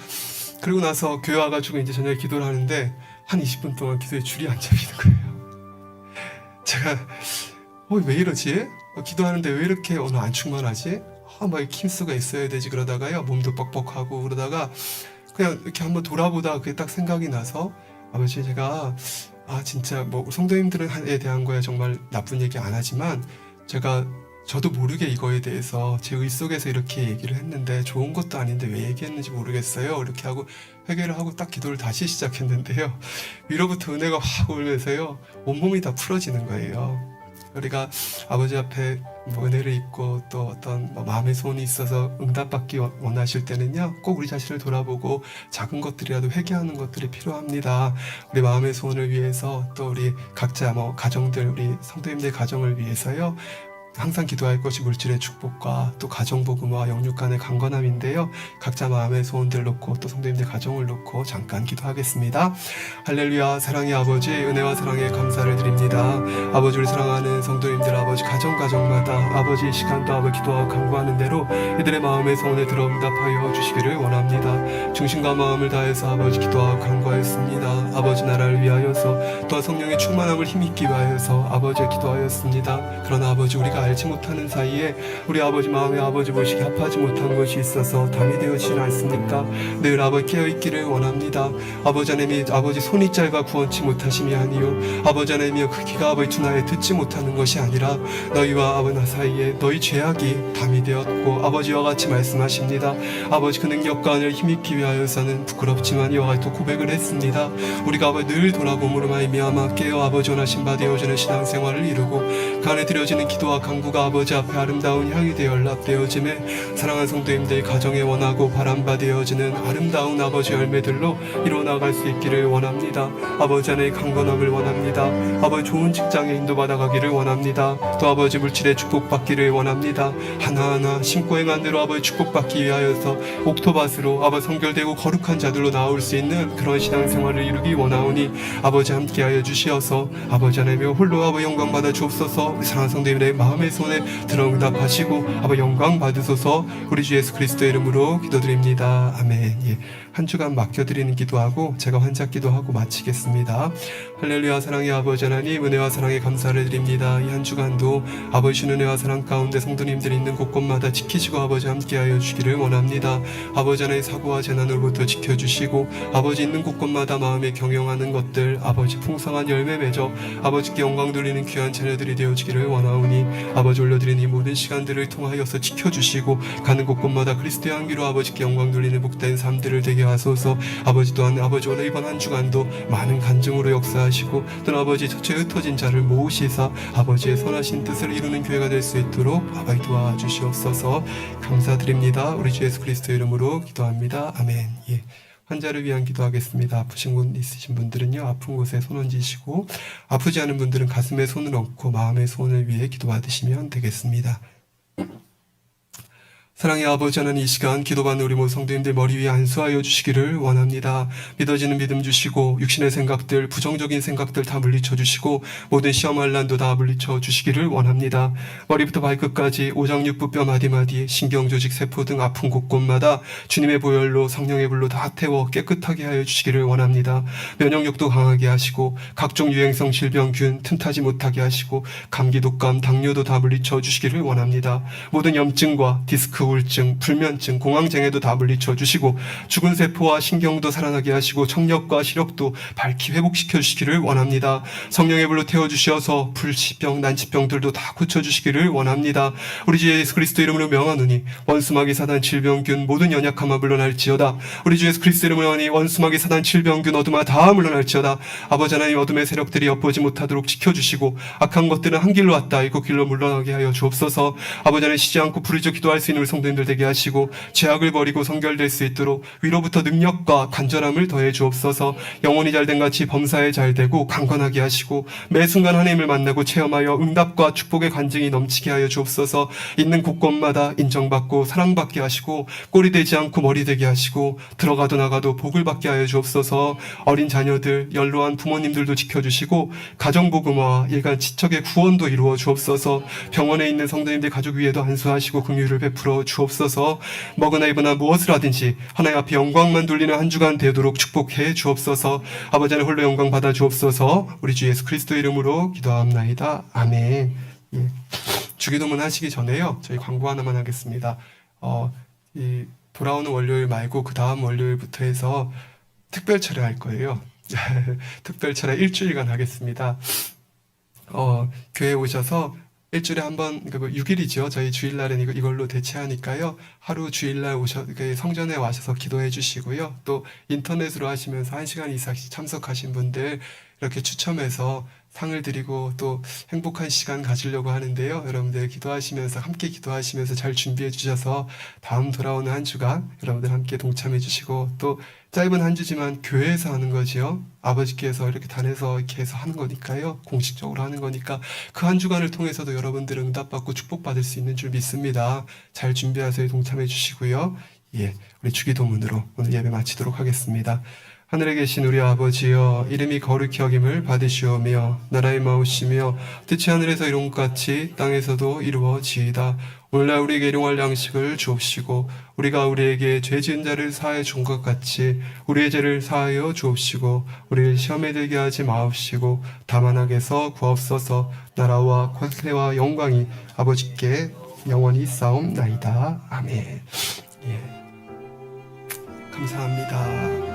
그리고 나서 교회 와가지고 이제 저녁에 기도를 하는데 한 20분 동안 기도에 줄이 안 잡히는 거예요. 제가 왜 이러지? 기도하는데 왜 이렇게 오늘 안 충만하지? 막 힘수가 있어야 되지 그러다가요. 몸도 뻑뻑하고 그러다가 그냥 이렇게 한번 돌아보다 그게 딱 생각이 나서 아버지 제가 진짜 뭐 성도님들에 대한 거야 정말 나쁜 얘기 안 하지만 저도 모르게 이거에 대해서 제 의 속에서 이렇게 얘기를 했는데 좋은 것도 아닌데 왜 얘기했는지 모르겠어요. 이렇게 하고 회개를 하고 딱 기도를 다시 시작했는데요. 위로부터 은혜가 확 오면서요. 온몸이 다 풀어지는 거예요. 우리가 아버지 앞에 은혜를 입고 또 어떤 마음의 소원이 있어서 응답받기 원하실 때는요. 꼭 우리 자신을 돌아보고 작은 것들이라도 회개하는 것들이 필요합니다. 우리 마음의 소원을 위해서 또 우리 각자 가정들 우리 성도님들 가정을 위해서요. 항상 기도할 것이 물질의 축복과 또 가정복음과 영육 간의 강건함인데요. 각자 마음의 소원들 놓고 또 성도님들 가정을 놓고 잠깐 기도하겠습니다. 할렐루야. 사랑의 아버지, 은혜와 사랑에 감사를 드립니다. 아버지를 사랑하는 성도님들, 아버지 가정마다 아버지 이 시간도 아버지 기도하고 간구하는 대로 이들의 마음의 소원에 들어 응답하여 주시기를 원합니다. 중심과 마음을 다해서 아버지 기도하고 간구하였습니다. 아버지 나라를 위하여서 또한 성령의 충만함을 힘입기 위하여서 아버지의 기도하였습니다. 그러나 아버지 우리가 알지 못하는 사이에 우리 아버지 마음에 아버지 보시기 합하지 못한 것이 있어서 담이 되어지지 않습니까? 늘 아버지 깨어있기를 원합니다. 아버지 하나님이 아버지 손이 짧아 구원치 못하심이 아니요 아버지 하나님이여 그 귀가 아버지 둔하에 듣지 못하는 것이 아니라 너희와 아버지 나 사이에 너희 죄악이 담이 되었고 아버지와 같이 말씀하십니다. 아버지 그 능력과 은혜를 힘입기 위하여서는 부끄럽지만 이와 같이 또 고백을 했습니다. 우리가 아버지 늘 돌아봄으로 말미암아 깨어 아버지 원하신 바 되어지는 신앙생활을 이루고 그 안에 드려지는 기도와 간구가 아버지 앞에 아름다운 향이 되어 연락되어짐에 사랑하는 성도님들 가정에 원하고 바람받아여지는 아름다운 아버지 열매들로 이루어나갈 수 있기를 원합니다. 아버지 안에 강건함을 원합니다. 아버지 좋은 직장에 인도받아가기를 원합니다. 또 아버지 물질의 축복받기를 원합니다. 하나하나 심고 행한 대로 아버지 축복받기 위하여서 옥토밭으로 아버지 성결되고 거룩한 자들로 나올 수 있는 그런 신앙생활을 이루기 원하오니 아버지 함께하여 주시어서 아버지 하나님의 홀로 아버지 영광 받아 주옵소서. 우리 사랑하는 성도님들의 마음의 손에 들어 응답하시고 아버지 영광 받으소서. 우리 주 예수 그리스도의 이름으로 기도드립니다. 아멘. 예. 한 주간 맡겨드리는 기도하고 제가 환자 기도하고 마치겠습니다. 할렐루야. 사랑의 아버지 하나님, 은혜와 사랑에 감사를 드립니다. 이 한 주간도 아버지 주는 은혜와 사랑 가운데 성도님들이 있는 곳곳마다 지키시고 아버지 함께하여 주기를 원합니다. 아버지 하나님 사고와 재난으로부터 지켜주시고 아버지 있는 곳곳마다 마음에 경영하는 것들 아버지 풍성한 열매 맺어 아버지께 영광 돌리는 귀한 자녀들이 되어지기를 원하오니 아버지 올려드리는 이 모든 시간들을 통하여서 지켜주시고 가는 곳곳마다 그리스도의 향기로 아버지께 영광 돌리는 복된 삶들을 되게 하소서. 아버지 또한 아버지 오늘 이번 한 주간도 많은 간증으로 역사하시고 또는 아버지 저체 흩어진 자를 모으시사 아버지의 선하신 뜻을 이루는 교회가 될 수 있도록 아버지 도와주시옵소서. 감사드립니다. 우리 주 예수 그리스도의 이름으로 기도합니다. 아멘. 예. 환자를 위한 기도하겠습니다. 아프신 분 있으신 분들은요 아픈 곳에 손 얹으시고 아프지 않은 분들은 가슴에 손을 얹고 마음의 소원을 위해 기도받으시면 되겠습니다. 사랑의 아버지 하나님, 이 시간 기도받는 우리 모든 성도님들 머리 위에 안수하여 주시기를 원합니다. 믿어지는 믿음 주시고 육신의 생각들, 부정적인 생각들 다 물리쳐 주시고 모든 시험 환난도 다 물리쳐 주시기를 원합니다. 머리부터 발끝까지 오장육부뼈 마디마디, 신경조직, 세포 등 아픈 곳곳마다 주님의 보혈로 성령의 불로 다 태워 깨끗하게 하여 주시기를 원합니다. 면역력도 강하게 하시고 각종 유행성 질병균 틈타지 못하게 하시고 감기, 독감, 당뇨도 다 물리쳐 주시기를 원합니다. 모든 염증과 디스크 우울증, 불면증, 공황장애도 다 물리쳐 주시고 죽은 세포와 신경도 살아나게 하시고 청력과 시력도 밝히 회복시켜 주시기를 원합니다. 성령의 불로 태워주셔서 불치병, 난치병들도 다 고쳐주시기를 원합니다. 우리 주 예수 그리스도 이름으로 명하노니 원수마귀 사단 질병균 모든 연약함아 물러날지어다. 우리 주 예수 그리스도 이름으로 하니 원수마귀 사단 질병균 어둠아 다 물러날지어다. 아버지 하나님, 어둠의 세력들이 엿보지 못하도록 지켜주시고 악한 것들은 한 길로 왔다 이 길로 물러나게 하여 주옵소서. 아버지 하나님, 쉬지 않고 부르짖어 기도할 수 있는 우리 성도님들 되게 하시고 죄악을 버리고 성결될 수 있도록 위로부터 능력과 간절함을 더해 주옵소서. 영혼이 잘된 같이 범사에 잘되고 강건하게 하시고 매 순간 하나님을 만나고 체험하여 응답과 축복의 간증이 넘치게 하여 주옵소서. 있는 곳곳마다 인정받고 사랑받게 하시고 꼴이 되지 않고 머리 되게 하시고 들어가도 나가도 복을 받게 하여 주옵소서. 어린 자녀들, 연로한 부모님들도 지켜주시고 가정복음화, 일간 지척의 구원도 이루어 주옵소서. 병원에 있는 성도님들 가족 위에도 안수하시고 긍휼을 베풀어 주옵소서. 먹으나 입으나 무엇을 하든지 하나님 앞에 영광만 돌리는 한 주간 되도록 축복해 주옵소서. 아버지 하나님 홀로 영광 받아 주옵소서. 우리 주 예수 그리스도 이름으로 기도합나이다. 아멘. 예. 주기도문 하시기 전에요, 저희 광고 하나만 하겠습니다. 이 돌아오는 월요일 말고 그 다음 월요일부터 해서 특별 철회 할 거예요. 특별 철회 일주일간 하겠습니다. 교회 오셔서 일주일에 한 번, 6일이죠. 저희 주일날은 이걸로 대체하니까요. 하루 주일날 성전에 와셔서 기도해 주시고요. 또 인터넷으로 하시면서 1시간 이상씩 참석하신 분들 이렇게 추첨해서 상을 드리고 또 행복한 시간 가지려고 하는데요. 여러분들 기도하시면서 함께 기도하시면서 잘 준비해 주셔서 다음 돌아오는 한 주간 여러분들 함께 동참해 주시고 또 짧은 한 주지만 교회에서 하는 거지요. 아버지께서 이렇게 단에서 이렇게 해서 하는 거니까요. 공식적으로 하는 거니까 그 한 주간을 통해서도 여러분들은 응답받고 축복받을 수 있는 줄 믿습니다. 잘 준비하세요. 동참해 주시고요. 예, 우리 주기도문으로 오늘 예배 마치도록 하겠습니다. 하늘에 계신 우리 아버지여, 이름이 거룩히 여김을 받으시오며 나라의 마오시며 뜻이 하늘에서 이룬 것 같이 땅에서도 이루어지이다. 오늘날 우리에게 일용할 양식을 주옵시고 우리가 우리에게 죄 지은 자를 사하여 준 것 같이 우리의 죄를 사하여 주옵시고 우리를 시험에 들게 하지 마옵시고 다만 악에서 구하옵소서. 나라와 권세와 영광이 아버지께 영원히 있사옵나이다. 아멘. 예. 감사합니다.